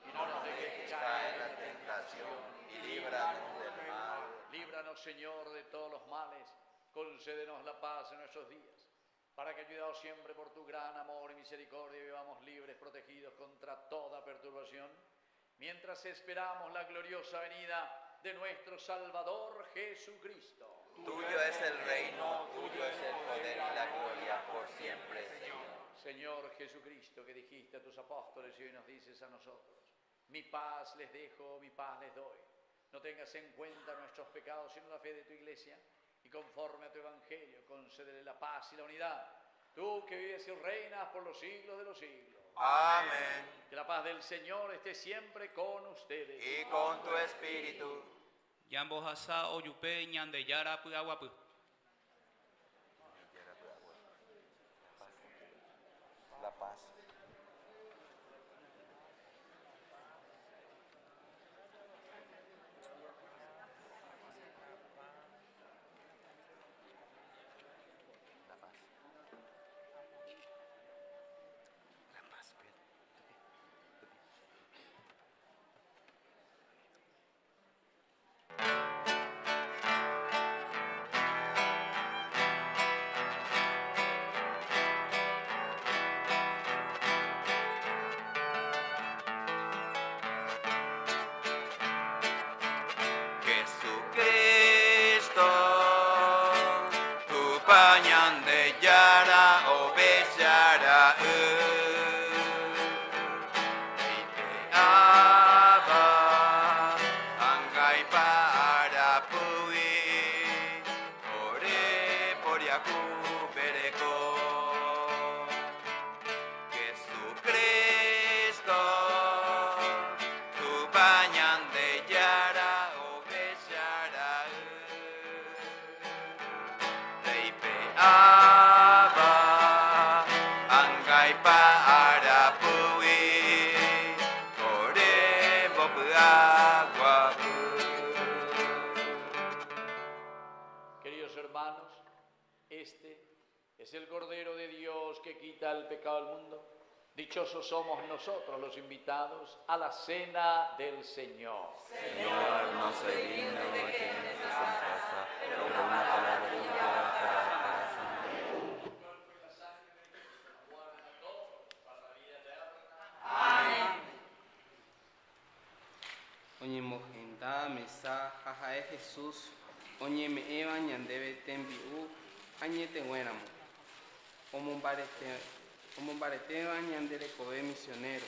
Y no nos dejes caer en la tentación, y líbranos del mal. líbranos, Señor, de todos los males. Concédenos la paz en nuestros días, para que, ayudados siempre por tu gran amor y misericordia, vivamos libres, protegidos contra toda perturbación, mientras esperamos la gloriosa venida de nuestro Salvador Jesucristo. Tuyo es el reino, tuyo es el poder y la gloria por siempre, Señor. Señor Jesucristo, que dijiste a tus apóstoles y hoy nos dices a nosotros: mi paz les dejo, mi paz les doy. No tengas en cuenta nuestros pecados, sino la fe de tu iglesia, y conforme a tu evangelio, concédele la paz y la unidad. Tú que vives y reinas por los siglos de los siglos. Amén. Que la paz del Señor esté siempre con ustedes. Y con tu espíritu. Yambo hasa oyupe ñandeyara puaguapu. La paz. Jesucristo, tu pañandeyara obeyara Aba angay para pui ore poriaku bereko Jesucristo, tu pañandeyara Aba angay para pui ore agua. Queridos hermanos, este es el Cordero de Dios que quita el pecado del mundo. Dichosos somos nosotros los invitados a la cena del Señor. Señor, no soy digno de que entres en casa, pero una palabra tuya bastará para sanar. Oñemojenda mesa jajae Jesús, oñeme'ẽva ñandéve tembi'u añeteguéramo. Omombaretéva ñande rekove misionero.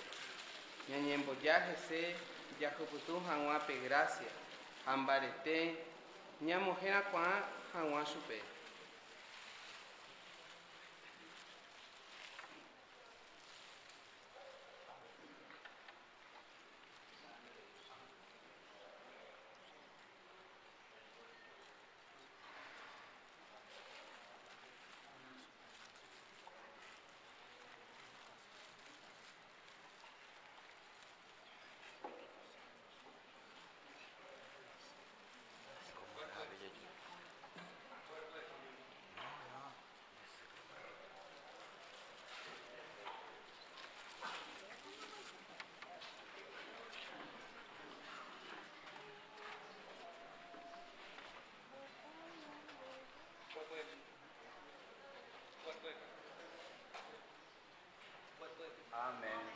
Ñañemboja hese jahypytũ hag̃uápe gracia, ha mbarete ñamohẽrakuãa hag̃ua chupe. Amén.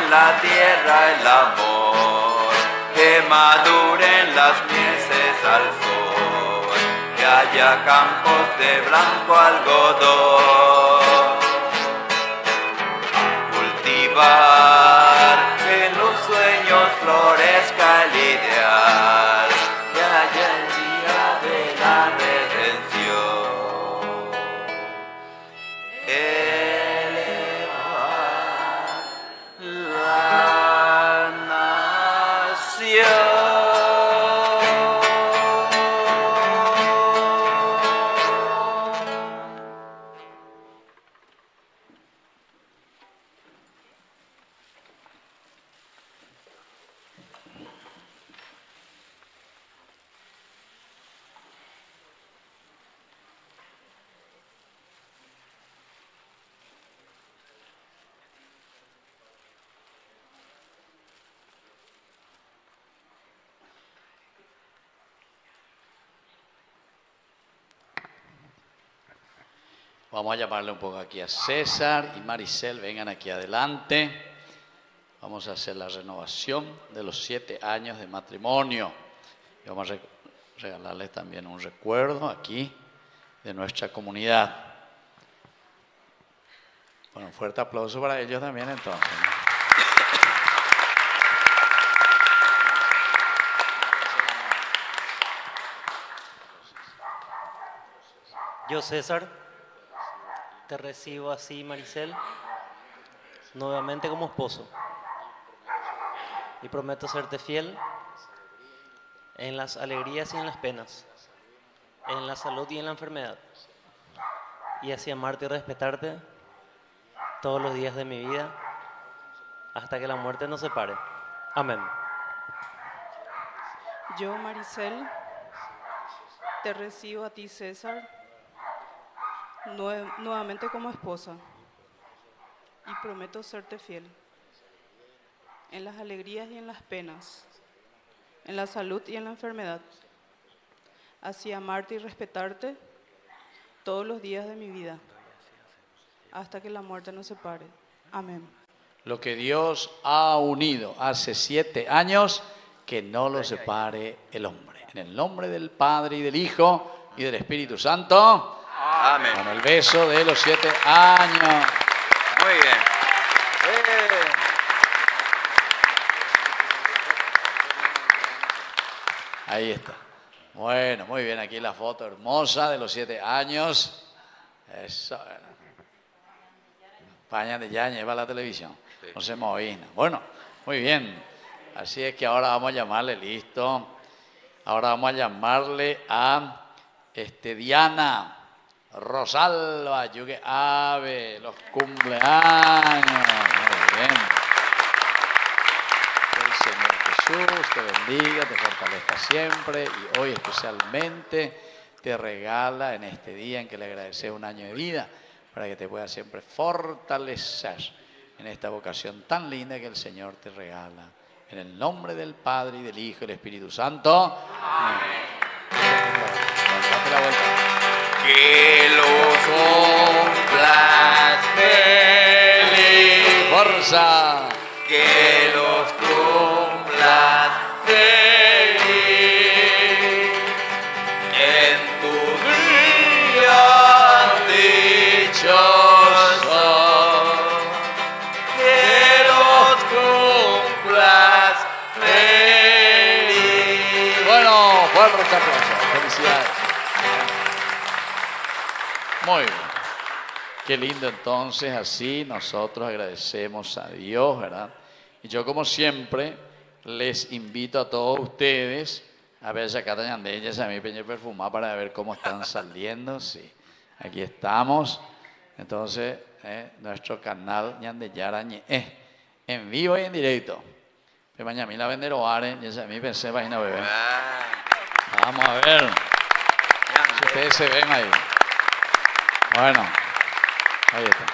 la tierra el amor, que maduren las mieses al sol, que haya campos de blanco algodón. Cultivar, que en los sueños florezca el ideal, que haya el día de la redención. Elevar la nación. Vamos a llamarle un poco aquí a César y Maricel, vengan aquí adelante. Vamos a hacer la renovación de los 7 años de matrimonio. Y vamos a regalarles también un recuerdo aquí de nuestra comunidad. Bueno, un fuerte aplauso para ellos también entonces, ¿no? Yo, César, te recibo así, Maricel, nuevamente como esposo. Y prometo serte fiel en las alegrías y en las penas, en la salud y en la enfermedad. Y así amarte y respetarte todos los días de mi vida, hasta que la muerte nos separe. Amén. Yo, Maricel, te recibo a ti, César, nuevamente como esposa, y prometo serte fiel en las alegrías y en las penas, en la salud y en la enfermedad, así amarte y respetarte todos los días de mi vida, hasta que la muerte nos separe. Amén. Lo que Dios ha unido hace 7 años, que no lo separe el hombre. En el nombre del Padre y del Hijo y del Espíritu Santo. Amén. Con el beso de los 7 años. Muy bien. Ahí está. Bueno, muy bien. Aquí la foto hermosa de los 7 años. Eso. Paña de Yañez va a la televisión. Sí. No se movina. Bueno, muy bien. Así es que ahora vamos a llamarle, listo. Ahora vamos a llamarle a Diana Rosalba Yugue Ave, los cumpleaños. Muy bien. Que el Señor Jesús te bendiga, te fortalezca siempre y hoy especialmente te regala en este día en que le agradeces un año de vida para que te pueda siempre fortalecer en esta vocación tan linda que el Señor te regala. En el nombre del Padre y del Hijo y del Espíritu Santo. Amén. Date la vuelta. Que los cumplas feliz. Fuerza. Que los cumplas feliz. En tu día dichoso. Que los cumplas feliz. Bueno, fuerte aplauso. Felicidades. Muy bien. Qué lindo entonces, así nosotros agradecemos a Dios, ¿verdad? Y yo como siempre les invito a todos ustedes a ver si acá están ellas a mí peña perfumada para ver cómo están saliendo. Sí, aquí estamos. Entonces, nuestro canal Ñandeyara en vivo y en directo. De mañana la venderoare, ya a mí pensé página bebé. Vamos a ver si ustedes se ven ahí. Bueno, ahí está.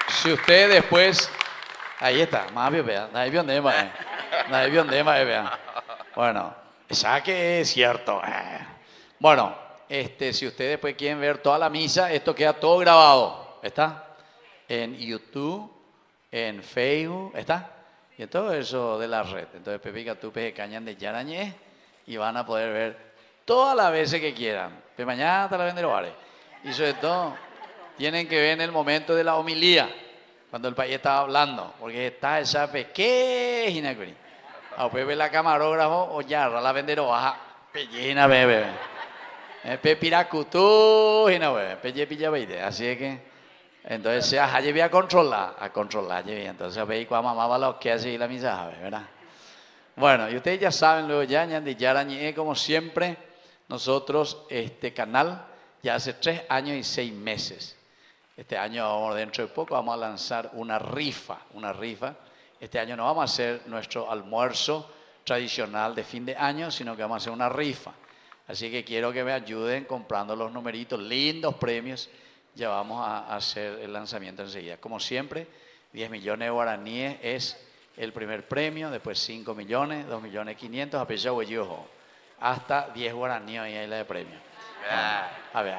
Si ustedes después, ahí está, más bien vean, nadie vio de más, vean. Bueno, ya que es cierto. Bueno, si ustedes después quieren ver toda la misa, esto queda todo grabado, ¿está? En YouTube, en Facebook, ¿está? Y en todo eso de la red. Entonces, Pepica, tú Cañan de Yarañé y van a poder ver todas las veces que quieran. De mañana hasta la venderoare. Y sobre todo, tienen que ver en el momento de la homilía, cuando el país estaba hablando, porque está esa pequeña. A Pepe la camarógrafo o ya, la venderoaja, pellina bebé. Pepiracutú, y no bebé, pelle pilla veide. Así es que, entonces, se ha llevé a controlar, entonces veis cuando mamá va lo que hace la misa, ¿verdad? Bueno, y ustedes ya saben, luego ya, Ñandeyara, como siempre, nosotros, este canal, ya hace 3 años y 6 meses. Este año, dentro de poco, vamos a lanzar una rifa. Este año no vamos a hacer nuestro almuerzo tradicional de fin de año, sino que vamos a hacer una rifa. Así que quiero que me ayuden comprando los numeritos, lindos premios. Ya vamos a hacer el lanzamiento enseguida. Como siempre, 10 millones de guaraníes es el primer premio, después 5 millones, 2.500.000, a pesar de hasta 10 guaraníes ahí la de premio. A ver,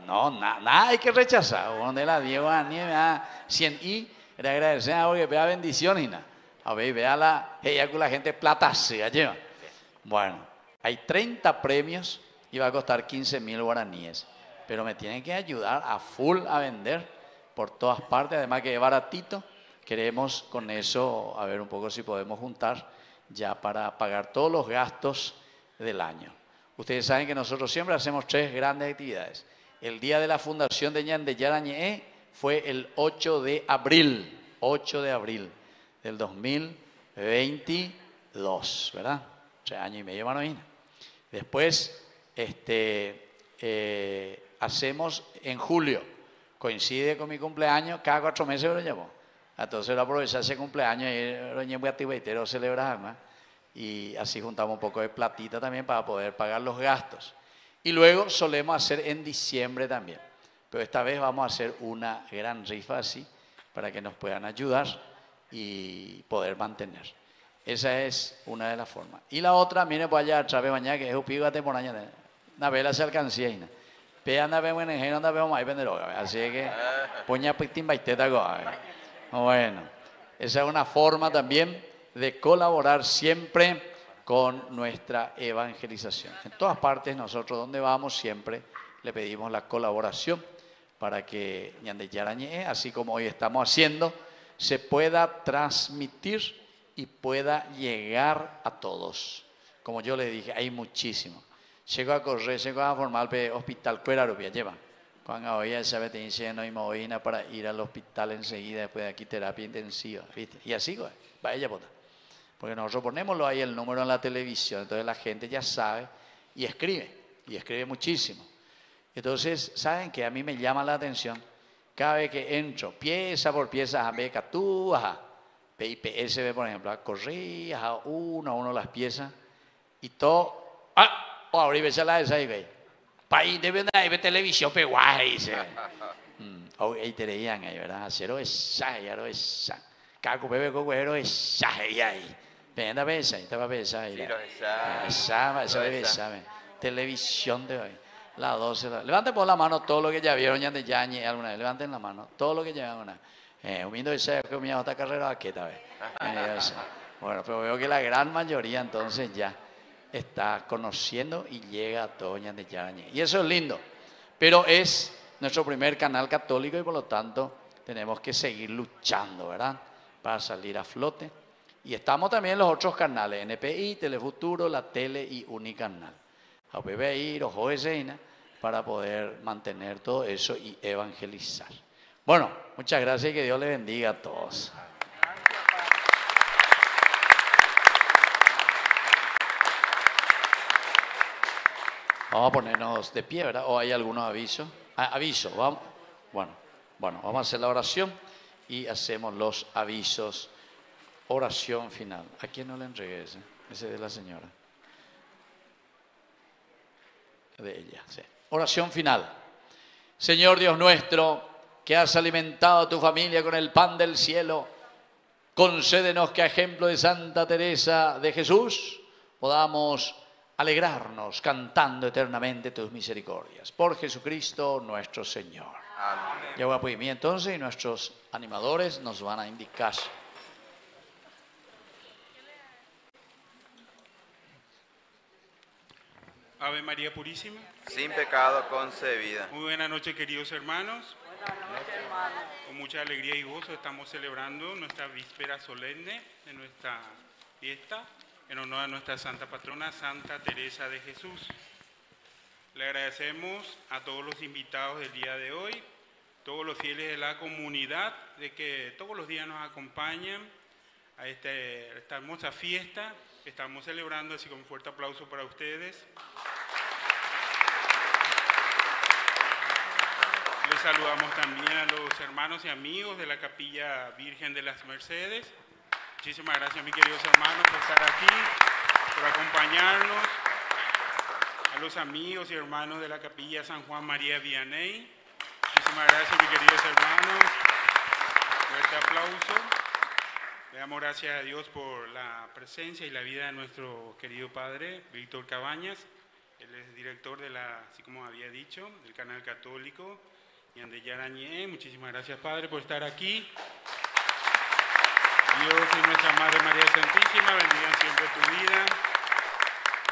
no, nada hay que rechazar. Donde la Diego a nieve a 100 y le agradecer a que vea bendiciones y nada. A ver, vea ella con la gente plata se lleva. Bueno, hay 30 premios y va a costar 15.000 guaraníes. Pero me tienen que ayudar a full a vender por todas partes. Además que es baratito. Queremos con eso, a ver un poco si podemos juntar ya para pagar todos los gastos del año. Ustedes saben que nosotros siempre hacemos 3 grandes actividades. El día de la fundación de Ñandeyara Ñe'e fue el 8 de abril del 2022, ¿verdad? 3 años y medio, mano. Después, hacemos en julio, coincide con mi cumpleaños, cada 4 meses lo llevo. Entonces lo aprovechar ese cumpleaños y lo llevo a Tibaitero celebrar, y así juntamos un poco de platita también para poder pagar los gastos. Y luego solemos hacer en diciembre también, pero esta vez vamos a hacer una gran rifa así para que nos puedan ayudar y poder mantener. Esa es una de las formas. Y la otra, mire, pues allá atrás mañana que es un pico de temporada, una vela se alcancía y nada. Pero anda vemos en el anda vemos ahí venderoga, así que poña pitín baiteta. Bueno, esa es una forma también de colaborar siempre con nuestra evangelización. En todas partes nosotros donde vamos siempre le pedimos la colaboración para que Ñandeyara Ñe'e, así como hoy estamos haciendo, se pueda transmitir y pueda llegar a todos. Como yo le dije, hay muchísimo. Llego a correr, llego a formar el hospital Cuerarupia, lleva. Cuando hoy esa vez te dice no hay movina para ir al hospital enseguida, después de aquí terapia intensiva, ¿viste? Y así, va ella bota. Porque nosotros ponemoslo ahí el número en la televisión, entonces la gente ya sabe y escribe muchísimo. Entonces, ¿saben qué? A mí me llama la atención cada vez que entro, pieza por pieza, a beca tú, PIPSB, por ejemplo, corría a uno las piezas y todo, ahora y ves la esa y ve, país debe de televisión, pero guay, dice. Ahí te leían ahí, ¿verdad? Cero esa, yaro esa. Caco, bebé, cocuero, esa, ahí. Venga, besa, ahí estaba besa. Esa, televisión de hoy. Las 12. Levanten por la mano todo lo que ya vieron ya de Yañe alguna vez. Levanten la mano. Todo lo que ya vieron. Humilde esa que comía otra carrera aquí esta vez. Bueno, pero veo que la gran mayoría entonces ya está conociendo y llega a todo de Yañe. Y eso es lindo. Pero es nuestro primer canal católico y por lo tanto tenemos que seguir luchando, ¿verdad? Para salir a flote. Y estamos también en los otros canales, NPI, Telefuturo, La Tele y Unicanal. APBI, Ojo de Seina, para poder mantener todo eso y evangelizar. Bueno, muchas gracias y que Dios les bendiga a todos. Vamos a ponernos de pie, ¿verdad? ¿O hay algunos avisos? Aviso, vamos. Bueno, vamos a hacer la oración y hacemos los avisos. Oración final. ¿A quién no le entregué ese? Ese de la señora. De ella, sí. Oración final. Señor Dios nuestro, que has alimentado a tu familia con el pan del cielo, concédenos que a ejemplo de Santa Teresa de Jesús podamos alegrarnos cantando eternamente tus misericordias. Por Jesucristo nuestro Señor. Amén. Ya voy a pedir entonces y nuestros animadores nos van a indicar. Ave María Purísima. Sin pecado concebida. Muy buena noche, queridos hermanos. Con mucha alegría y gozo estamos celebrando nuestra víspera solemne de nuestra fiesta en honor a nuestra santa patrona, Santa Teresa de Jesús. Le agradecemos a todos los invitados del día de hoy, todos los fieles de la comunidad, de que todos los días nos acompañan a esta hermosa fiesta que estamos celebrando, así que un fuerte aplauso para ustedes. Les saludamos también a los hermanos y amigos de la Capilla Virgen de las Mercedes. Muchísimas gracias, mis queridos hermanos, por estar aquí, por acompañarnos. A los amigos y hermanos de la Capilla San Juan María Vianney. Muchísimas gracias, mis queridos hermanos, por este aplauso. Le damos gracias a Dios por la presencia y la vida de nuestro querido padre, Víctor Cabañas. Él es director de así como había dicho, del canal católico Ñandeyara Ñe. Muchísimas gracias, Padre, por estar aquí. Dios y nuestra Madre María Santísima bendigan siempre tu vida.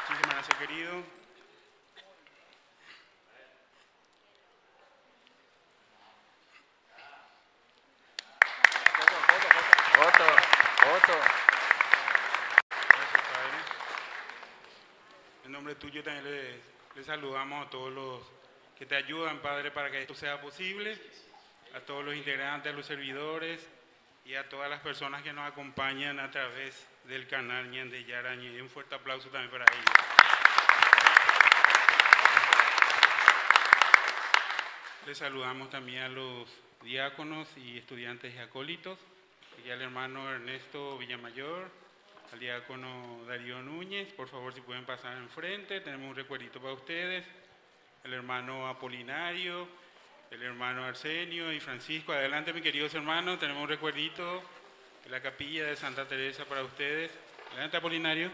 Muchísimas gracias, querido. Foto. Gracias, Padre. En nombre tuyo también le saludamos a todos los que te ayudan, Padre, para que esto sea posible, a todos los integrantes, a los servidores y a todas las personas que nos acompañan a través del canal Ñandeyara Ñe. Un fuerte aplauso también para ellos. Les saludamos también a los diáconos y estudiantes y acólitos, y al hermano Ernesto Villamayor, al diácono Darío Núñez. Por favor, si pueden pasar enfrente, tenemos un recuerdito para ustedes. El hermano Apolinario, el hermano Arsenio y Francisco. Adelante, mis queridos hermanos, tenemos un recuerdito de la capilla de Santa Teresa para ustedes. Adelante, Apolinario.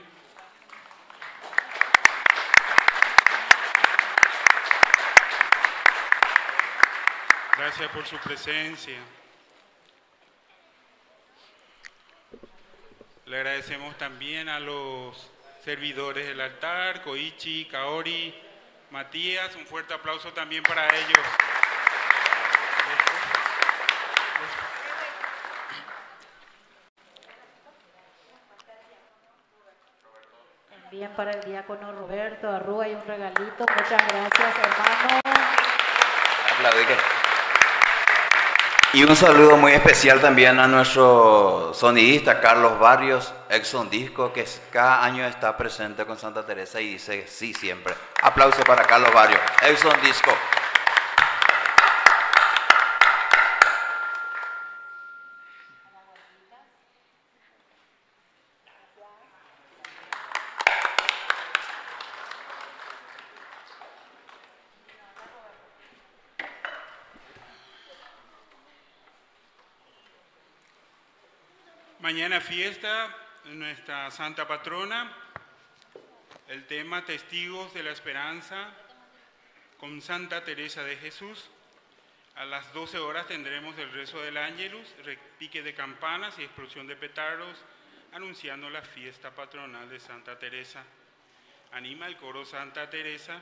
Gracias por su presencia. Le agradecemos también a los servidores del altar, Koichi, Kaori, Matías. Un fuerte aplauso también para ellos. También para el diácono Roberto Arrúa y un regalito. Muchas gracias, hermano. Aplaudir. Y un saludo muy especial también a nuestro sonidista Carlos Barrios, Exxon Disco, que cada año está presente con Santa Teresa y dice sí siempre. Aplauso para Carlos Barrios, Exxon Disco. Mañana fiesta de nuestra Santa Patrona, el tema Testigos de la Esperanza con Santa Teresa de Jesús. A las 12 horas tendremos el rezo del Ángelus, repique de campanas y explosión de petardos, anunciando la fiesta patronal de Santa Teresa. Anima el coro Santa Teresa,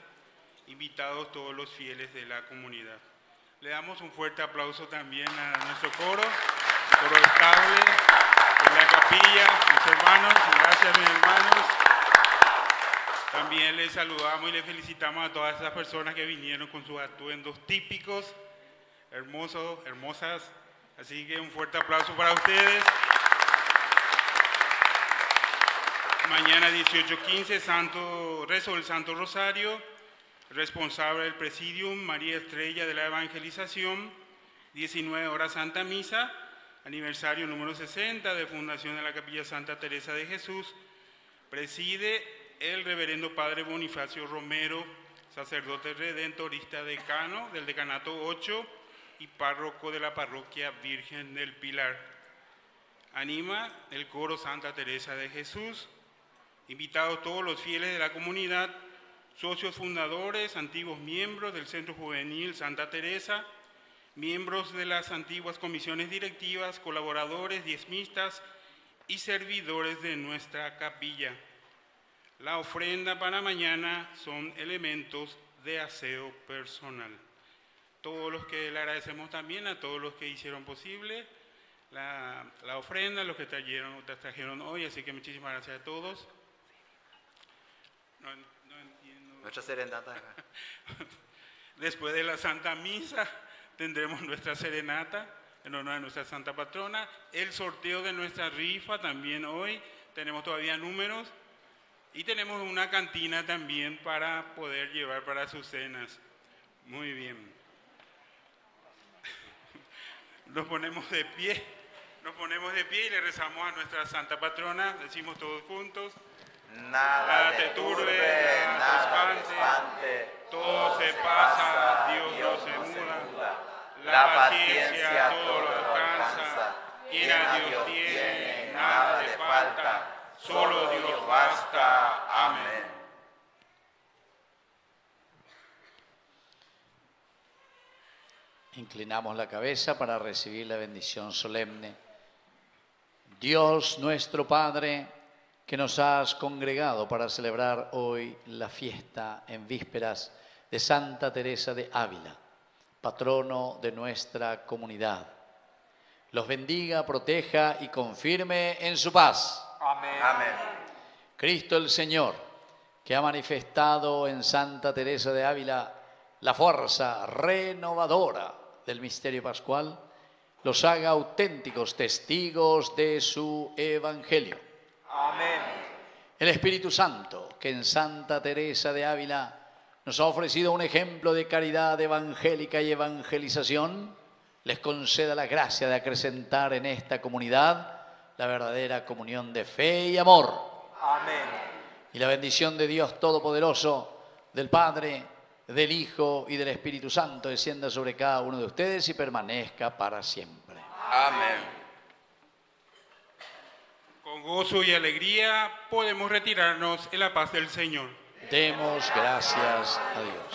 invitados todos los fieles de la comunidad. Le damos un fuerte aplauso también a nuestro coro estable en la capilla, mis hermanos. Gracias, mis hermanos. También les saludamos y les felicitamos a todas esas personas que vinieron con sus atuendos típicos, hermosos, hermosas. Así que un fuerte aplauso para ustedes. Mañana 18:15, rezo del Santo Rosario, responsable del Presidium, María Estrella de la Evangelización, 19 horas Santa Misa, aniversario número 60 de fundación de la Capilla Santa Teresa de Jesús. Preside el reverendo Padre Bonifacio Romero, sacerdote redentorista decano del Decanato 8 y párroco de la Parroquia Virgen del Pilar. Anima el coro Santa Teresa de Jesús. Invitados todos los fieles de la comunidad, socios fundadores, antiguos miembros del Centro Juvenil Santa Teresa, miembros de las antiguas comisiones directivas, colaboradores, diezmistas y servidores de nuestra capilla. La ofrenda para mañana son elementos de aseo personal. Todos los que le agradecemos también a todos los que hicieron posible la ofrenda, los que trajeron hoy, así que muchísimas gracias a todos. No entiendo. Nuestra serenata. Después de la Santa Misa tendremos nuestra serenata en honor a nuestra Santa Patrona. El sorteo de nuestra rifa también hoy. Tenemos todavía números. Y tenemos una cantina también para poder llevar para sus cenas. Muy bien. Nos ponemos de pie. Nos ponemos de pie y le rezamos a nuestra Santa Patrona. Decimos todos juntos. Nada te turbe, nada te espante, todo se pasa, Dios no se muda. La paciencia todo lo alcanza, quien a Dios tiene, nada le falta, solo Dios basta. Amén. Inclinamos la cabeza para recibir la bendición solemne. Dios nuestro Padre, que nos has congregado para celebrar hoy la fiesta en vísperas de Santa Teresa de Ávila, patrono de nuestra comunidad, los bendiga, proteja y confirme en su paz. Amén. Amén. Cristo el Señor, que ha manifestado en Santa Teresa de Ávila la fuerza renovadora del misterio pascual, los haga auténticos testigos de su evangelio. Amén. El Espíritu Santo, que en Santa Teresa de Ávila nos ha ofrecido un ejemplo de caridad evangélica y evangelización, les conceda la gracia de acrecentar en esta comunidad la verdadera comunión de fe y amor. Amén. Y la bendición de Dios Todopoderoso, del Padre, del Hijo y del Espíritu Santo descienda sobre cada uno de ustedes y permanezca para siempre. Amén. Con gozo y alegría podemos retirarnos en la paz del Señor. Demos gracias a Dios.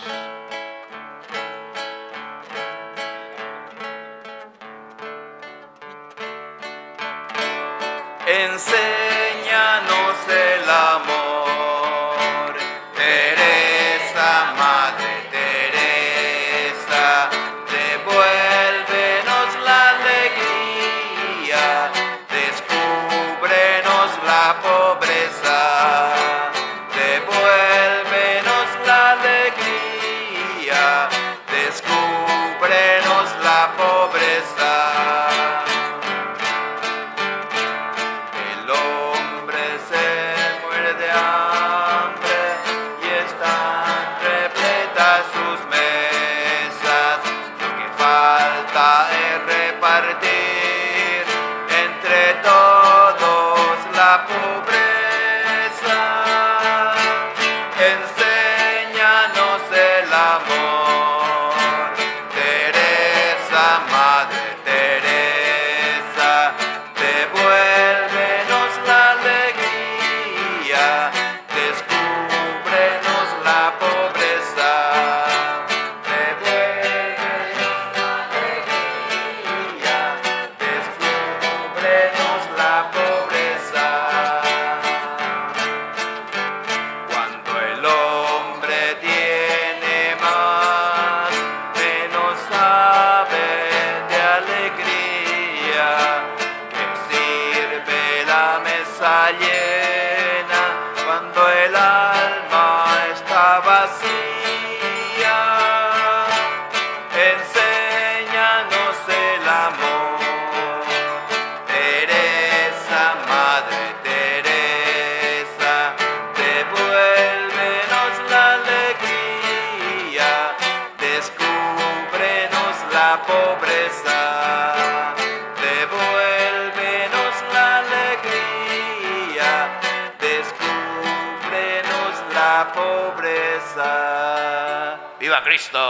Enséñanos el amor, Teresa, Madre Teresa, devuélvenos la alegría, descúbrenos la pobreza, devuélvenos la alegría, descúbrenos la pobreza. Repartir entre todos la pobreza. Enséñanos el amor, Teresa, Madre Teresa, devuélvenos la alegría, descúbrenos la pobreza. Llena cuando el alma está vacía. Enséñanos el amor, Teresa, Madre Teresa, devuélvenos la alegría, descúbrenos la pobreza. Devuélvenos la alegría, descúbrenos la pobreza. ¡Viva Cristo!